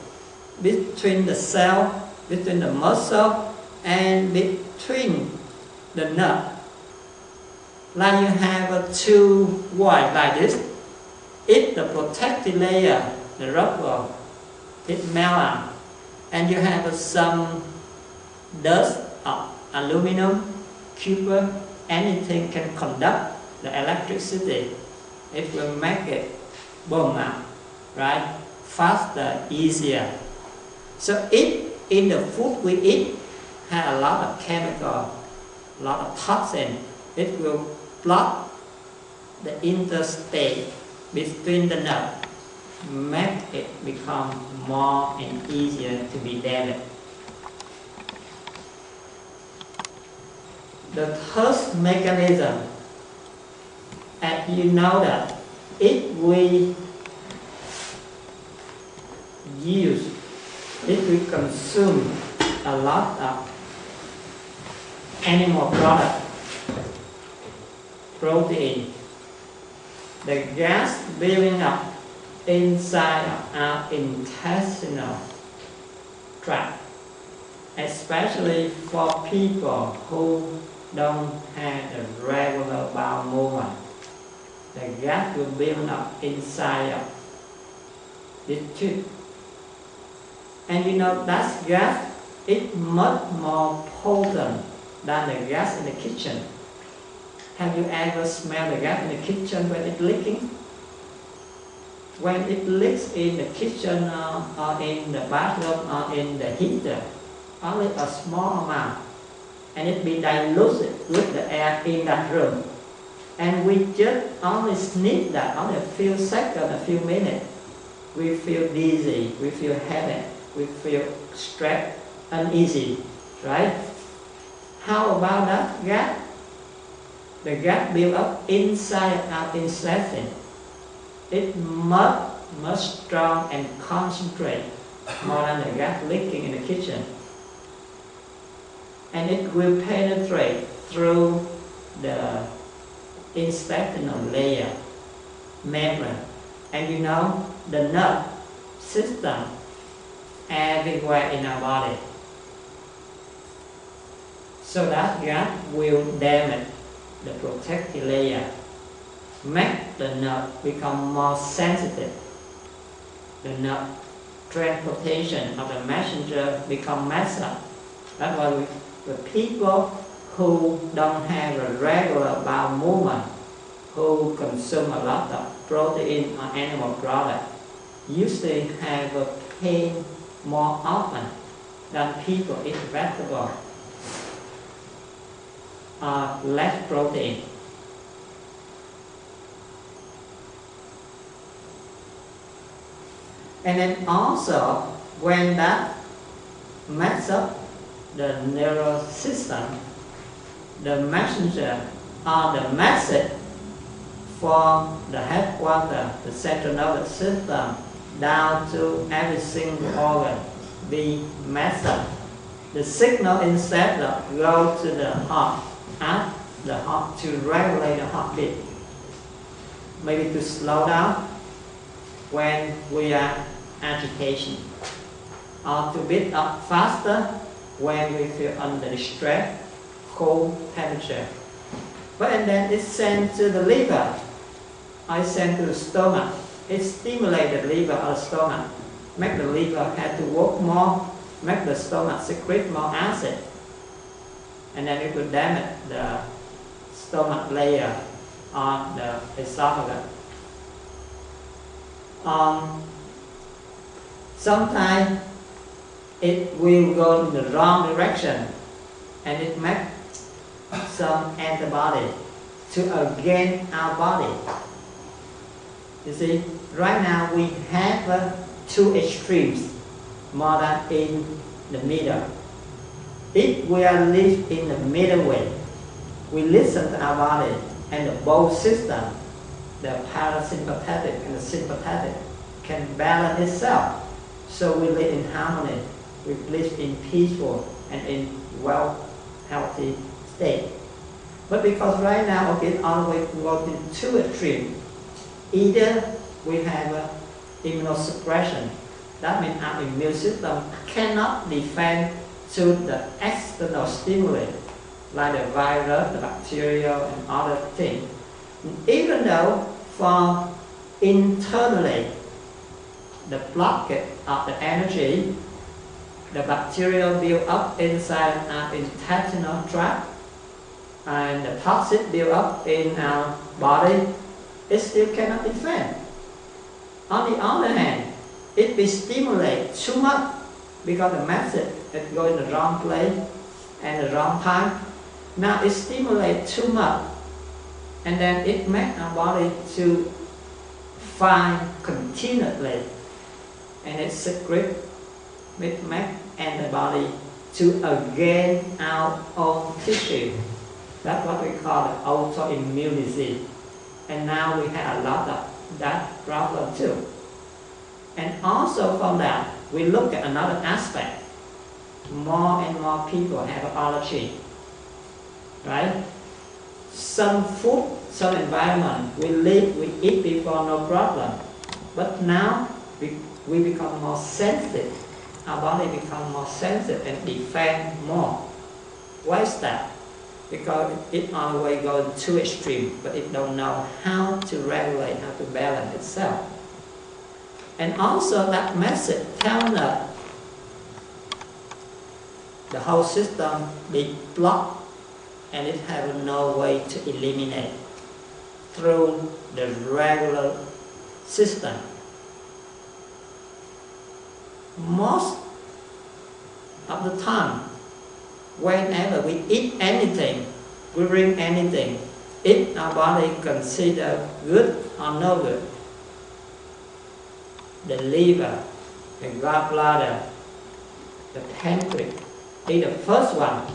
between the cell, between the muscle, and between the nerve. Like you have two wires like this. If the protective layer, the rubber, it melts out. And you have some dust of aluminum, copper, anything can conduct the electricity. It will make it boom out, right? Faster, easier. So if in the food we eat has a lot of chemical, a lot of toxin, it will block the interstate between the nerve, make it become more and easier to be damaged. The third mechanism, and you know that if we consume a lot of animal product, protein, the gas building up inside of our intestinal tract, especially for people who don't have a regular bowel movement. The gas will build up inside of this tube. And you know that gas is much more potent than the gas in the kitchen. Have you ever smelled the gas in the kitchen when it's leaking? When it leaks in the kitchen or in the bathroom or in the heater, only a small amount, and it be diluted with the air in that room. And we just only sniff that, only a few seconds, a few minutes. We feel dizzy, we feel heavy, we feel stressed, uneasy, right? How about that gas? The gas built up inside our intestine. It's much strong and concentrate more than the gas leaking in the kitchen. And it will penetrate through the intestinal layer, membrane. And you know, the nerve system everywhere in our body. So that gas will damage the protective layer, make the nerve become more sensitive. The nerve transportation of the messenger become messed up. That's why the people who don't have a regular bowel movement, who consume a lot of protein or animal product, usually have a pain more often than people eat vegetables or less protein. And then also, when that messes up the neural system, the messenger or the message from the headquarters, the central nervous system, down to every single organ be messed up. The signal instead of go to the heart, ask the heart to regulate the heartbeat, maybe to slow down when we are agitation, or to beat up faster when we feel under stress, cold temperature. But and then it's sent to the liver, I send to the stomach. It stimulates the liver or the stomach, make the liver have to work more, make the stomach secrete more acid, and then it will damage the stomach layer or the esophagus. Sometimes it will go in the wrong direction, and it makes some antibody to against our body. You see, right now we have two extremes more than in the middle. If we are live in the middle way, we listen to our body and the both system, the parasympathetic and the sympathetic, can balance itself. So we live in harmony, we live in peaceful and in well, healthy state. But because right now, okay, always go to two extremes. Either we have immunosuppression, that means our immune system cannot defend to the external stimuli, like the virus, the bacteria, and other things. Even though for internally, the blockage of the energy, the bacteria build up inside our intestinal tract, and the toxic build up in our body, it still cannot defend. On the other hand, if we stimulate too much, because the message is going the wrong place and the wrong time, now it stimulates too much, and then it makes our body to find continually, and it secrete, it makes antibody to again our own tissue. That's what we call the autoimmune disease. And now we have a lot of that problem too. And also from that, we look at another aspect. More and more people have allergy, right? Some food, some environment, we live, we eat before, no problem. But now we become more sensitive. Our body becomes more sensitive and defend more. Why is that? Because it always goes too extreme, but it don't know how to regulate, how to balance itself. And also that message tells us the whole system be blocked and it has no way to eliminate through the regular system. Most of the time, whenever we eat anything, we drink anything, if our body consider good or no good, the liver, the gallbladder, the pancreas is the first one,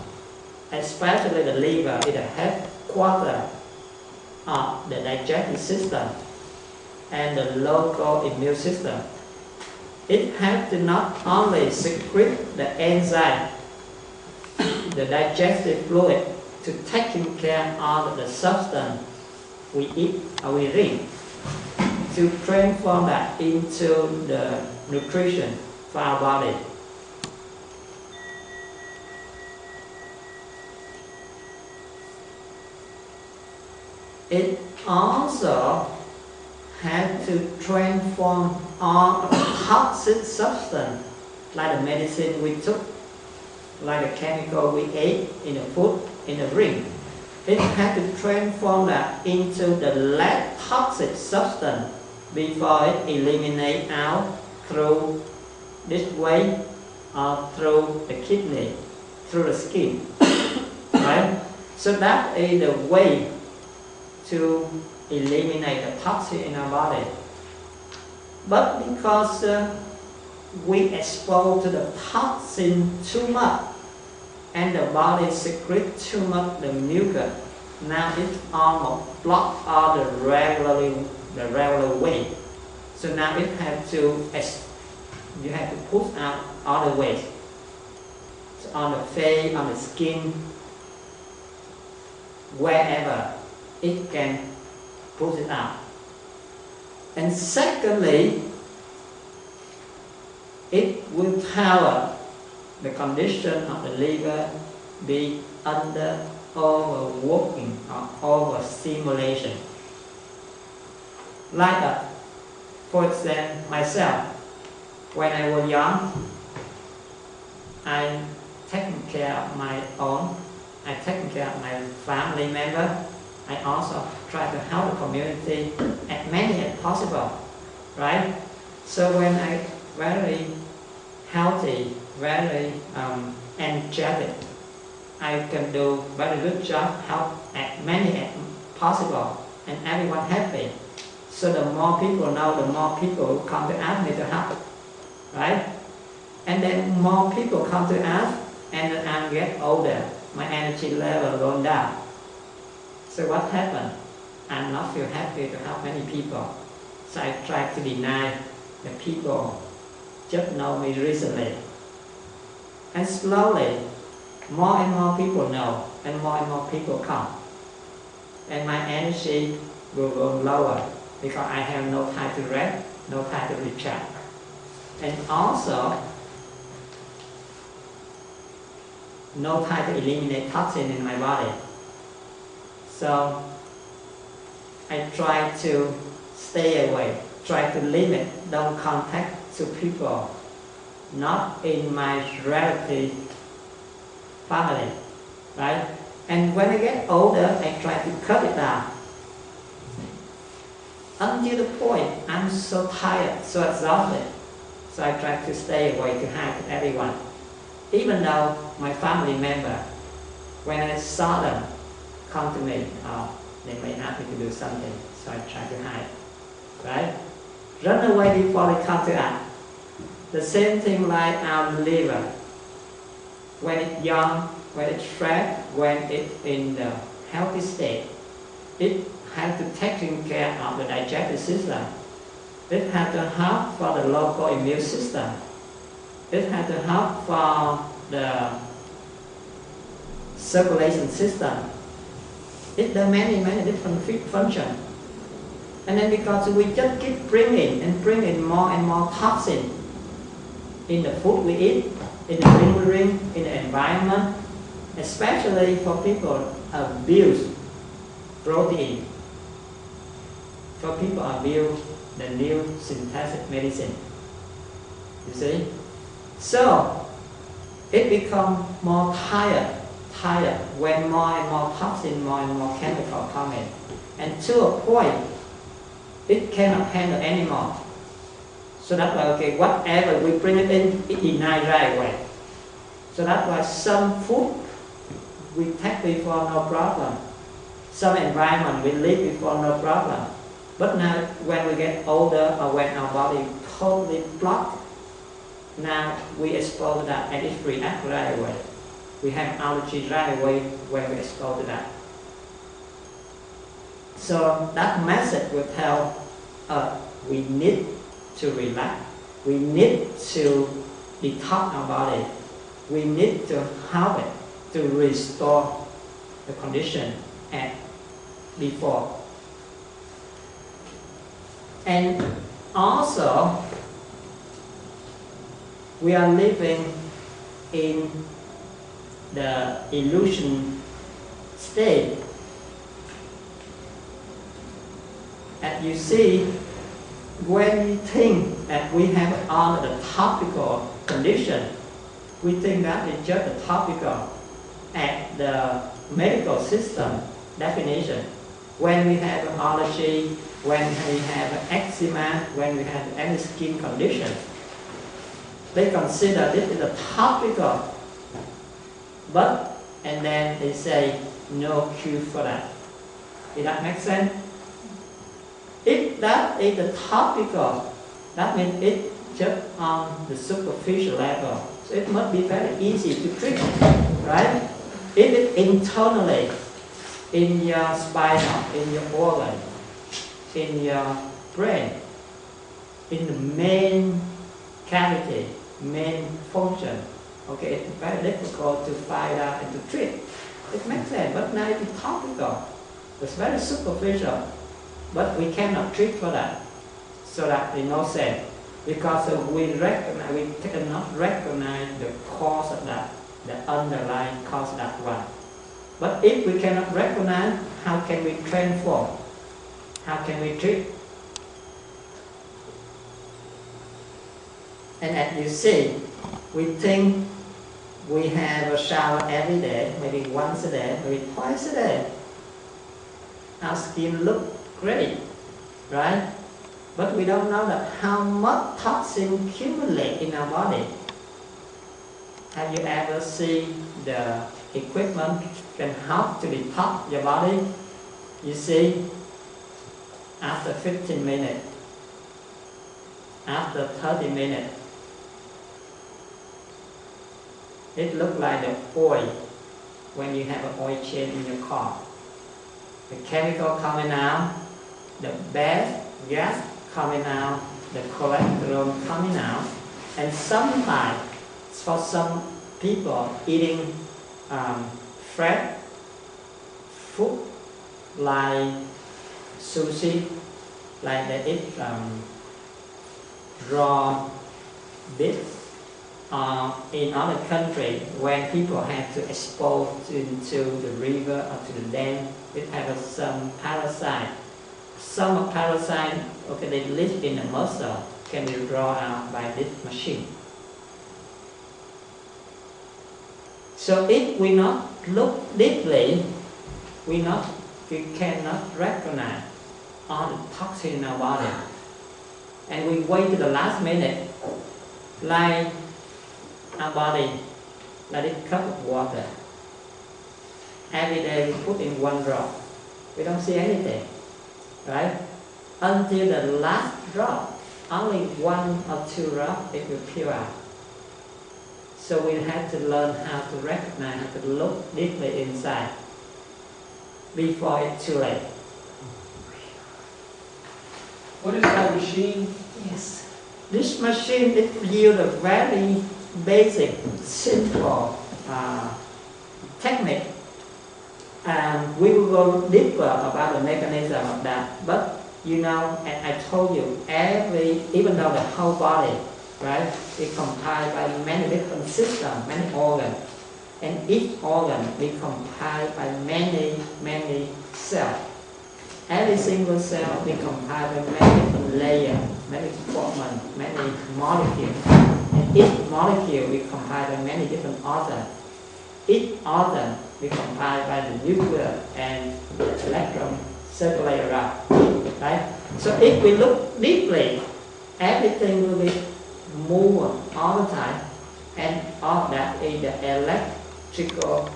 especially the liver is the headquarters of the digestive system and the local immune system. It has to not only secrete the enzyme, the digestive fluid, to taking care of the substance we eat or we drink, to transform that into the nutrition for our body. It also has to transform all of the toxic substance, like the medicine we took, like the chemical we ate in the food, in the drink. It has to transform that into the less toxic substance before it eliminates out through this way or through the kidney, through the skin. Right? So that is the way to eliminate the toxin in our body. But because we expose to the toxin too much and the body secretes too much the mucus, now it almost blocks all the regular way. So now it has to, you have to push out all the waste. So on the face, on the skin, wherever it can push it out. And secondly, it will tell the condition of the liver be under overworking or overstimulation. Like for example, myself, when I was young, I taking care of my own, I taking care of my family member. I also try to help the community as many as possible, right? So when I very healthy, very energetic, I can do very good job, help as many as possible, and everyone happy. So the more people know, the more people come to ask me to help, right? And then more people come to ask, and then I get older, my energy level going down. So what happened? I'm not feel happy to help many people. So I try to deny the people just know me recently. And slowly, more and more people know, and more people come. And my energy will go lower because I have no time to rest, no time to recharge. And also, no time to eliminate toxin in my body. So I try to stay away, try to limit, don't contact to people, not in my relative family, right? And when I get older, I try to cut it down. Until the point I'm so tired, so exhausted, so I try to stay away to hide from everyone. Even though my family member, when I saw them come to me, they may ask me to do something, so I try to hide, right? Run away before they come to us. The same thing like our liver. When it's young, when it's fresh, when it's in the healthy state, it has to take care of the digestive system. It has to help for the local immune system. It has to help for the circulation system. It does many different functions. And then because we just keep bringing more and more toxin in the food we eat, in the drink we drink, in the environment, especially for people abuse protein, for people abuse the new synthetic medicine. You see? So it becomes more tired when more and more toxin, more and more chemical come in. And to a point, it cannot handle anymore. So that's why, okay, whatever we bring it in, it denies right away. So that's why some food we take before no problem. Some environment we live before no problem. But now when we get older or when our body totally blocked, now we expose to that and it reacts right away. We have allergy right away when we expose to that. So that message will tell us we need to relax. We need to detox our body. We need to help it to restore the condition as before. And also, we are living in the illusion state. As you see, when we think that we have all the topical condition, we think that it's just a topical at the medical system definition. When we have allergy, when we have eczema, when we have any skin condition, they consider this is a topical. But, and then they say, no cure for that. Does that make sense? If that is the topical, that means it's just on the superficial level. So it must be very easy to treat, right? If it's internally, in your spine, in your organ, in your brain, in the main cavity, main function, okay, it's very difficult to find out and to treat. It makes sense, but now it's topical. It's very superficial, but we cannot treat for that. So that it no sense, because we cannot recognize the cause of that, the underlying cause of that one. But if we cannot recognize, how can we transform? How can we treat? And as you see, we think we have a shower every day, maybe once a day, maybe twice a day. Our skin looks great, right? But we don't know that how much toxin accumulate in our body. Have you ever seen the equipment can help to detox your body? You see, after 15 minutes, after 30 minutes, it looks like the oil when you have an oil change in your car. The chemical coming out, the bad gas coming out, the cholesterol coming out, and sometimes for some people eating fresh food like sushi, like they eat raw beef. In other countries, when people have to expose into the river or to the dam, it has some parasite. Some parasite, okay, they live in the muscle. can be drawn out by this machine. So if we not look deeply, we cannot recognize all the toxin in our body. And we wait to the last minute, like our body, like this cup of water. Every day we put in 1 drop. We don't see anything, right? Until the last drop, only 1 or 2 drops, it will pure out. So we have to learn how to recognize, how to look deeply inside before it's too late. What is that machine? Yes. This machine, it yields a very basic, simple technique. And we will go deeper about the mechanism of that. But you know, and I told you, even though the whole body, right, is comprised by many different systems, many organs, and each organ is comprised by many cells. Every single cell is comprised by many different layers, many compartments, many molecules. And each molecule is comprised by many different organs. Each organ is comprised by the nucleus and the electron circulate around. Right? So if we look deeply, everything will be moving all the time, and all that is the electrical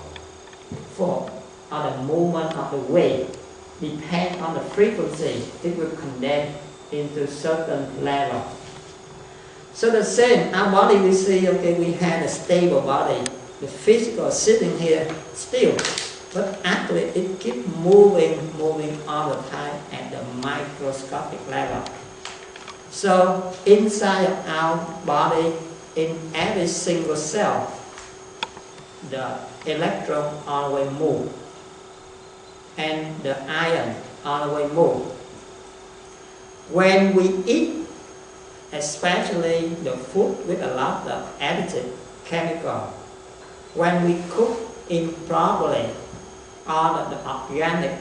force or the movement of the wave. Depend on the frequency, it will condense into certain level. So the same, our body, we see, okay, we have a stable body, the physical sitting here still, but actually it keeps moving all the time at the microscopic level. So inside of our body, in every single cell, the electron always move, and the ion always move. When we eat, especially the food with a lot of additive chemical, when we cook improperly, all of the organic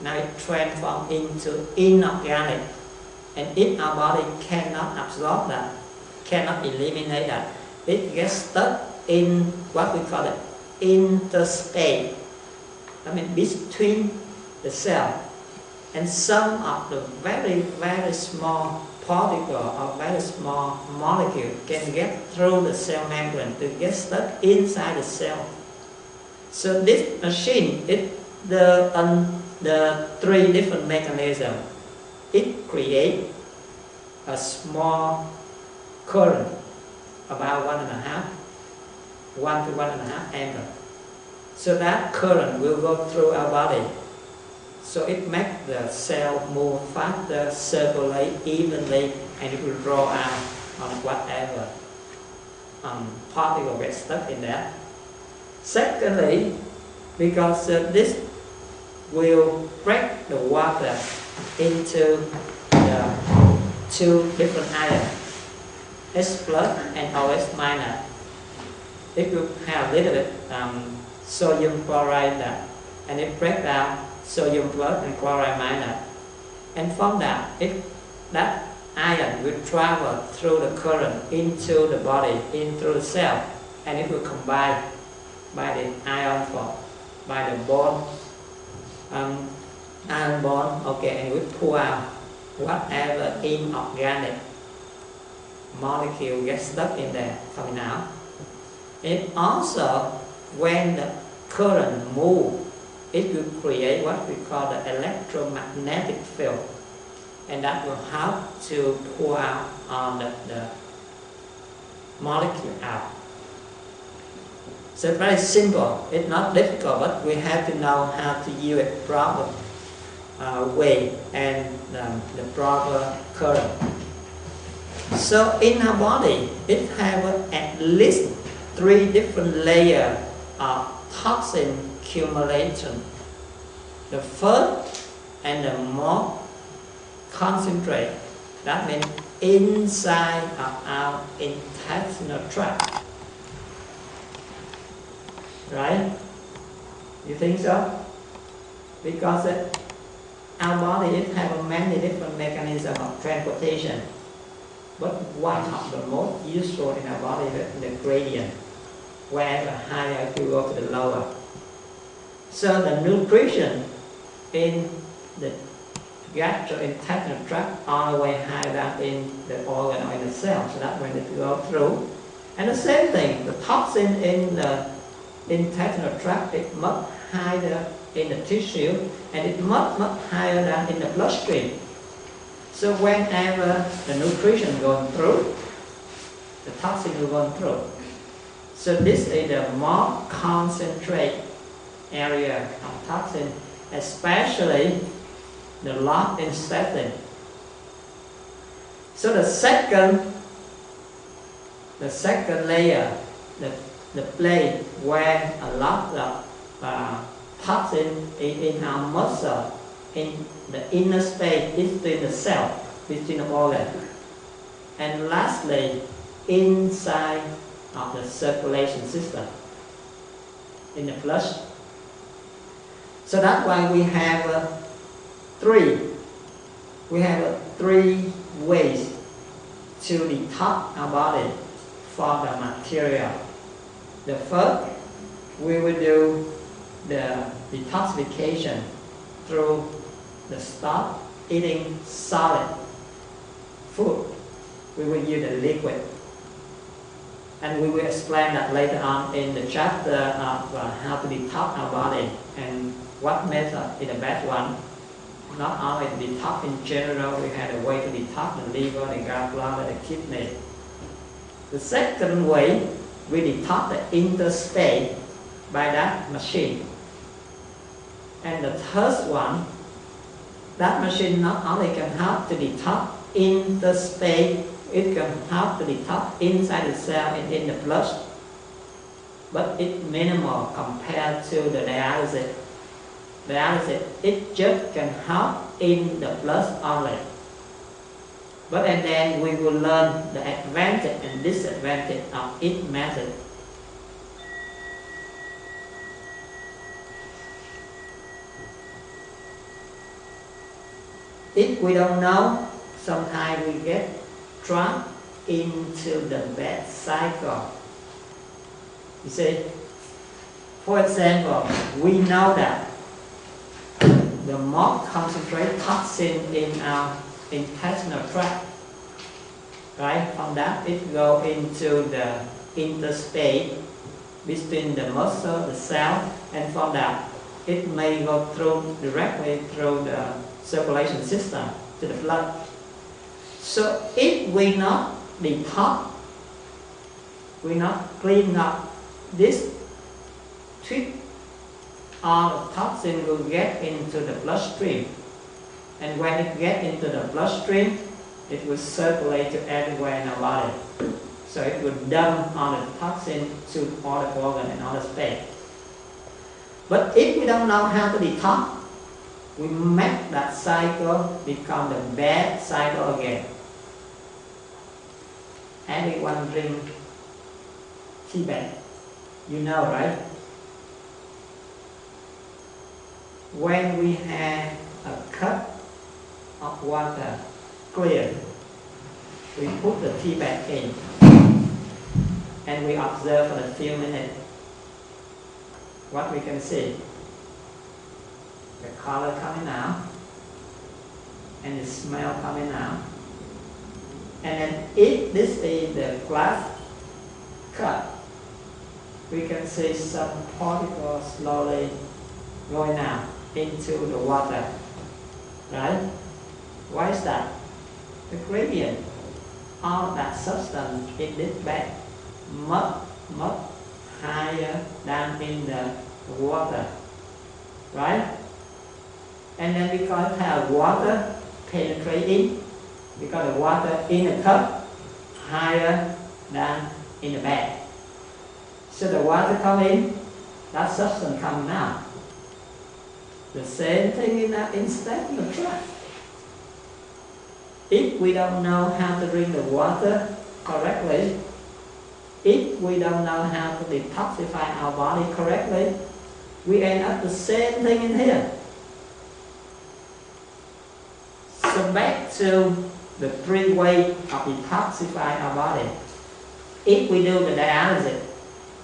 now it transforms into inorganic, and if our body cannot absorb that, cannot eliminate that, it gets stuck in what we call the interspace. I mean between the cell, and some of the very small particle or very small molecule can get through the cell membrane to get stuck inside the cell. So this machine, the 3 different mechanisms, it creates a small current about 1 to 1.5 ampere. So that current will go through our body. So it makes the cell move faster, circulate evenly, and it will draw out on whatever particle gets stuck in there. Secondly, because this will break the water into the 2 different ions, H plus and OH minus. It will have a little bit sodium chloride there, and it breaks down sodium plus and chloride minus. And from that, that ion will travel through the current into the body, into the cell, and it will combine by the ion form, by the bond, ion bond, okay, and we pull out whatever inorganic molecule gets stuck in there coming out. It also, when the current moves, it will create what we call the electromagnetic field, and that will help to pull out on the molecule out. So it's very simple, it's not difficult, but we have to know how to use it proper way and the proper current. So in our body, it has at least 3 different layers of toxin accumulation. The first and the more concentrated, that means inside of our intestinal tract. Right? You think so? Because our body, it has many different mechanisms of transportation. but one of the most useful in our body is the gradient, where the higher you go to the lower. So the nutrition in the gastrointestinal tract all the way high down in the organ or in the cell, so that when it go through. And the same thing, the toxin in the intestinal tract, it much higher in the tissue, and it much higher than in the bloodstream. So whenever the nutrition going through, the toxin will go through. So this is the more concentrated area of toxin, especially the large intestine. So the second layer, the place where a lot of toxin in our muscle, in the inner space between the cell, between the organ. And lastly, inside of the circulation system, in the flush. So that's why we have three ways to detox our body from the material. The first, we will do the detoxification through the stop eating solid food. We will use the liquid. And we will explain that later on in the chapter of how to detox our body and what method is the best one. Not only to detox in general, we have a way to detox the liver, the gallbladder, the kidney. The second way, we detox the interspace by that machine. And the third one, that machine not only can help to detox interspace, it can help to detox inside the cell and in the blood, but it's minimal compared to the dialysis. Dialysis, it just can help in the blood only. But and then we will learn the advantage and disadvantage of each method. If we don't know, sometimes we get trapped into the bad cycle. You see, for example, we know that the more concentrated toxin in our intestinal tract, right? From that it go into the interspace between the muscle, the cell, and from that it may go through directly through the circulation system to the blood. So if we not detox, we not clean up this trick, all the toxin will get into the bloodstream. And when it gets into the bloodstream, it will circulate to everywhere in our body. So it will dump all the toxin to all the organs and all the space. But if we don't know how to detox, we make that cycle become the bad cycle again. Everyone drink tea bag. You know, right? When we have a cup of water clear, we put the tea bag in and we observe for a few minutes what we can see. The color coming out and the smell coming out. And then if this is the glass cup, we can see some particles slowly going out into the water, right? Why is that? The gradient of that substance in this bag much higher than in the water, right? And then because it has water penetrating, because the water in the cup higher than in the bag. So the water come in, that substance comes out. The same thing in that intestinal tract. If we don't know how to drink the water correctly, if we don't know how to detoxify our body correctly, we end up the same thing in here. So back to the three ways of detoxifying our body. If we do the dialysis,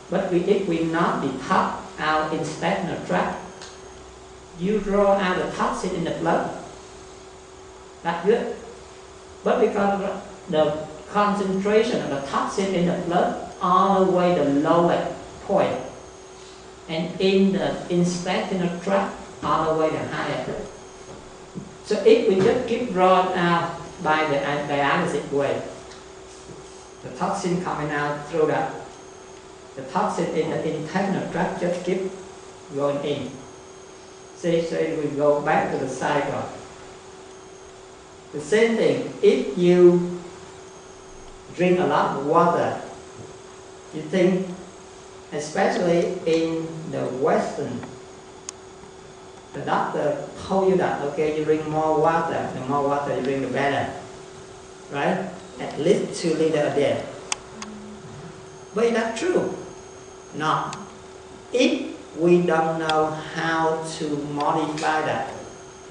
but if we not detox our intestinal tract, you draw out the toxin in the blood. That's good. But because the concentration of the toxin in the blood all the way the lowest point, and in the intestinal tract all the way the highest. So if we just keep drawn out by the dialysis way, the toxin coming out through that, the toxin in the intestinal tract just keep going in. See, so we go back to the cycle. The same thing, if you drink a lot of water, you think, especially in the Western, the doctor told you that, okay, you drink more water, the more water you drink the better, right? At least 2 liters a day. But is that true? No. If we don't know how to modify that,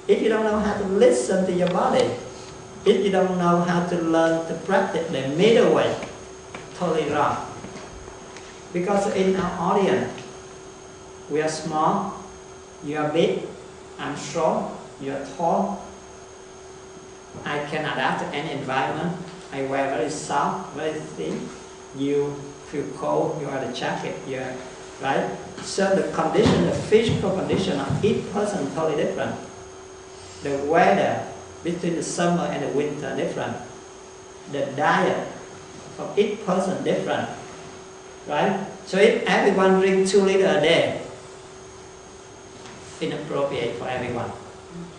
if you don't know how to listen to your body, if you don't know how to learn to practice the middle way, totally wrong. Because in our audience, we are small, you are big, I'm strong, you are tall, I can adapt to any environment, I wear very soft, very thin, you feel cold, you are the jacket, you are, right? So the condition, the physical condition of each person is totally different. The weather between the summer and the winter different. The diet from each person different, right? So if everyone drinks 2 liters a day, inappropriate for everyone,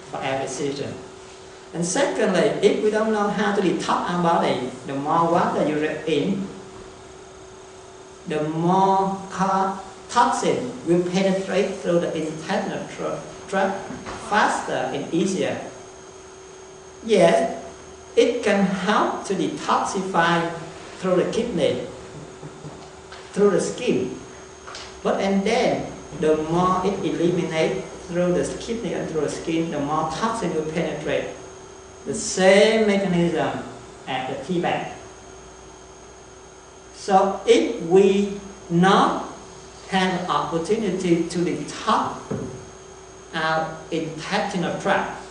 for every season. And secondly, if we don't know how to detox our body, the more water you drink in, the more toxin will penetrate through the intestinal tract faster and easier. Yes, it can help to detoxify through the kidney, through the skin. But and then, the more it eliminates through the kidney and through the skin, the more toxin will penetrate. The same mechanism as the tea bag. So if we not have an opportunity to detox our intestinal tract,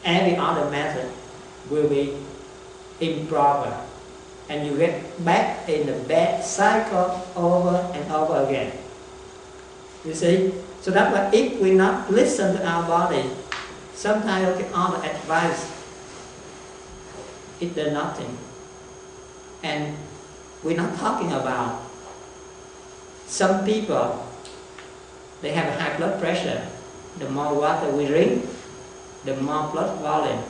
every other method will be improper. And you get back in the bad cycle over and over again. You see? So that's why if we not listen to our body, sometimes we get all the advice, it does nothing. And we're not talking about some people, they have a high blood pressure. The more water we drink, the more blood volume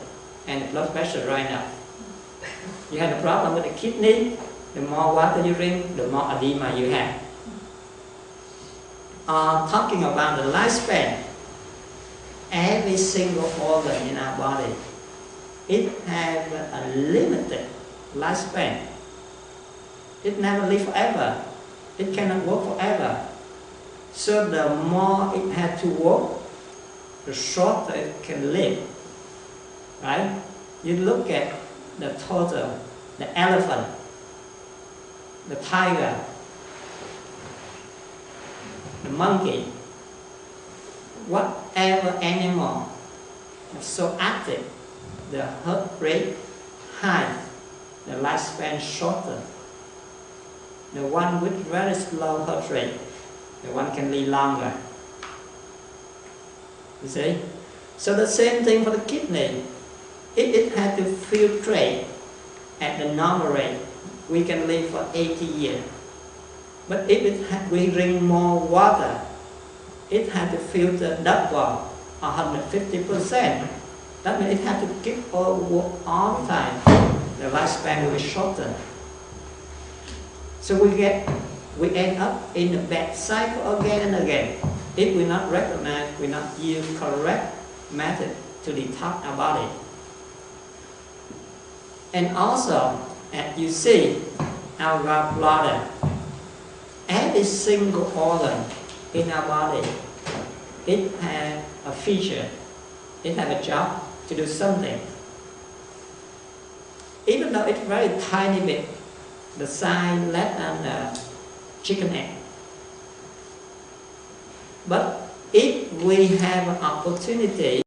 and the blood pressure right up. You have a problem with the kidney, the more water you drink, the more edema you have. Talking about the lifespan, every single organ in our body, it has a limited lifespan. It never lives forever. It cannot work forever. So the more it has to work, the shorter it can live. Right? You look at the turtle, the elephant, the tiger, the monkey, whatever animal is so active, the heart rate high, the lifespan shorter. The one with very slow heart rate, the one can live longer. You see? So the same thing for the kidney. If it had to filtrate at the normal rate, we can live for 80 years. But if we drink more water, it had to filter double, 150%. That means it had to keep all the time. The lifespan will be shorter. So we end up in a bad cycle again and again. If we not recognize, we not use correct method to detox our body. And also, as you see, our gallbladder, every single organ in our body, it has a feature, it has a job to do something. even though it's very tiny bit, the size less than a chicken egg. But if we have an opportunity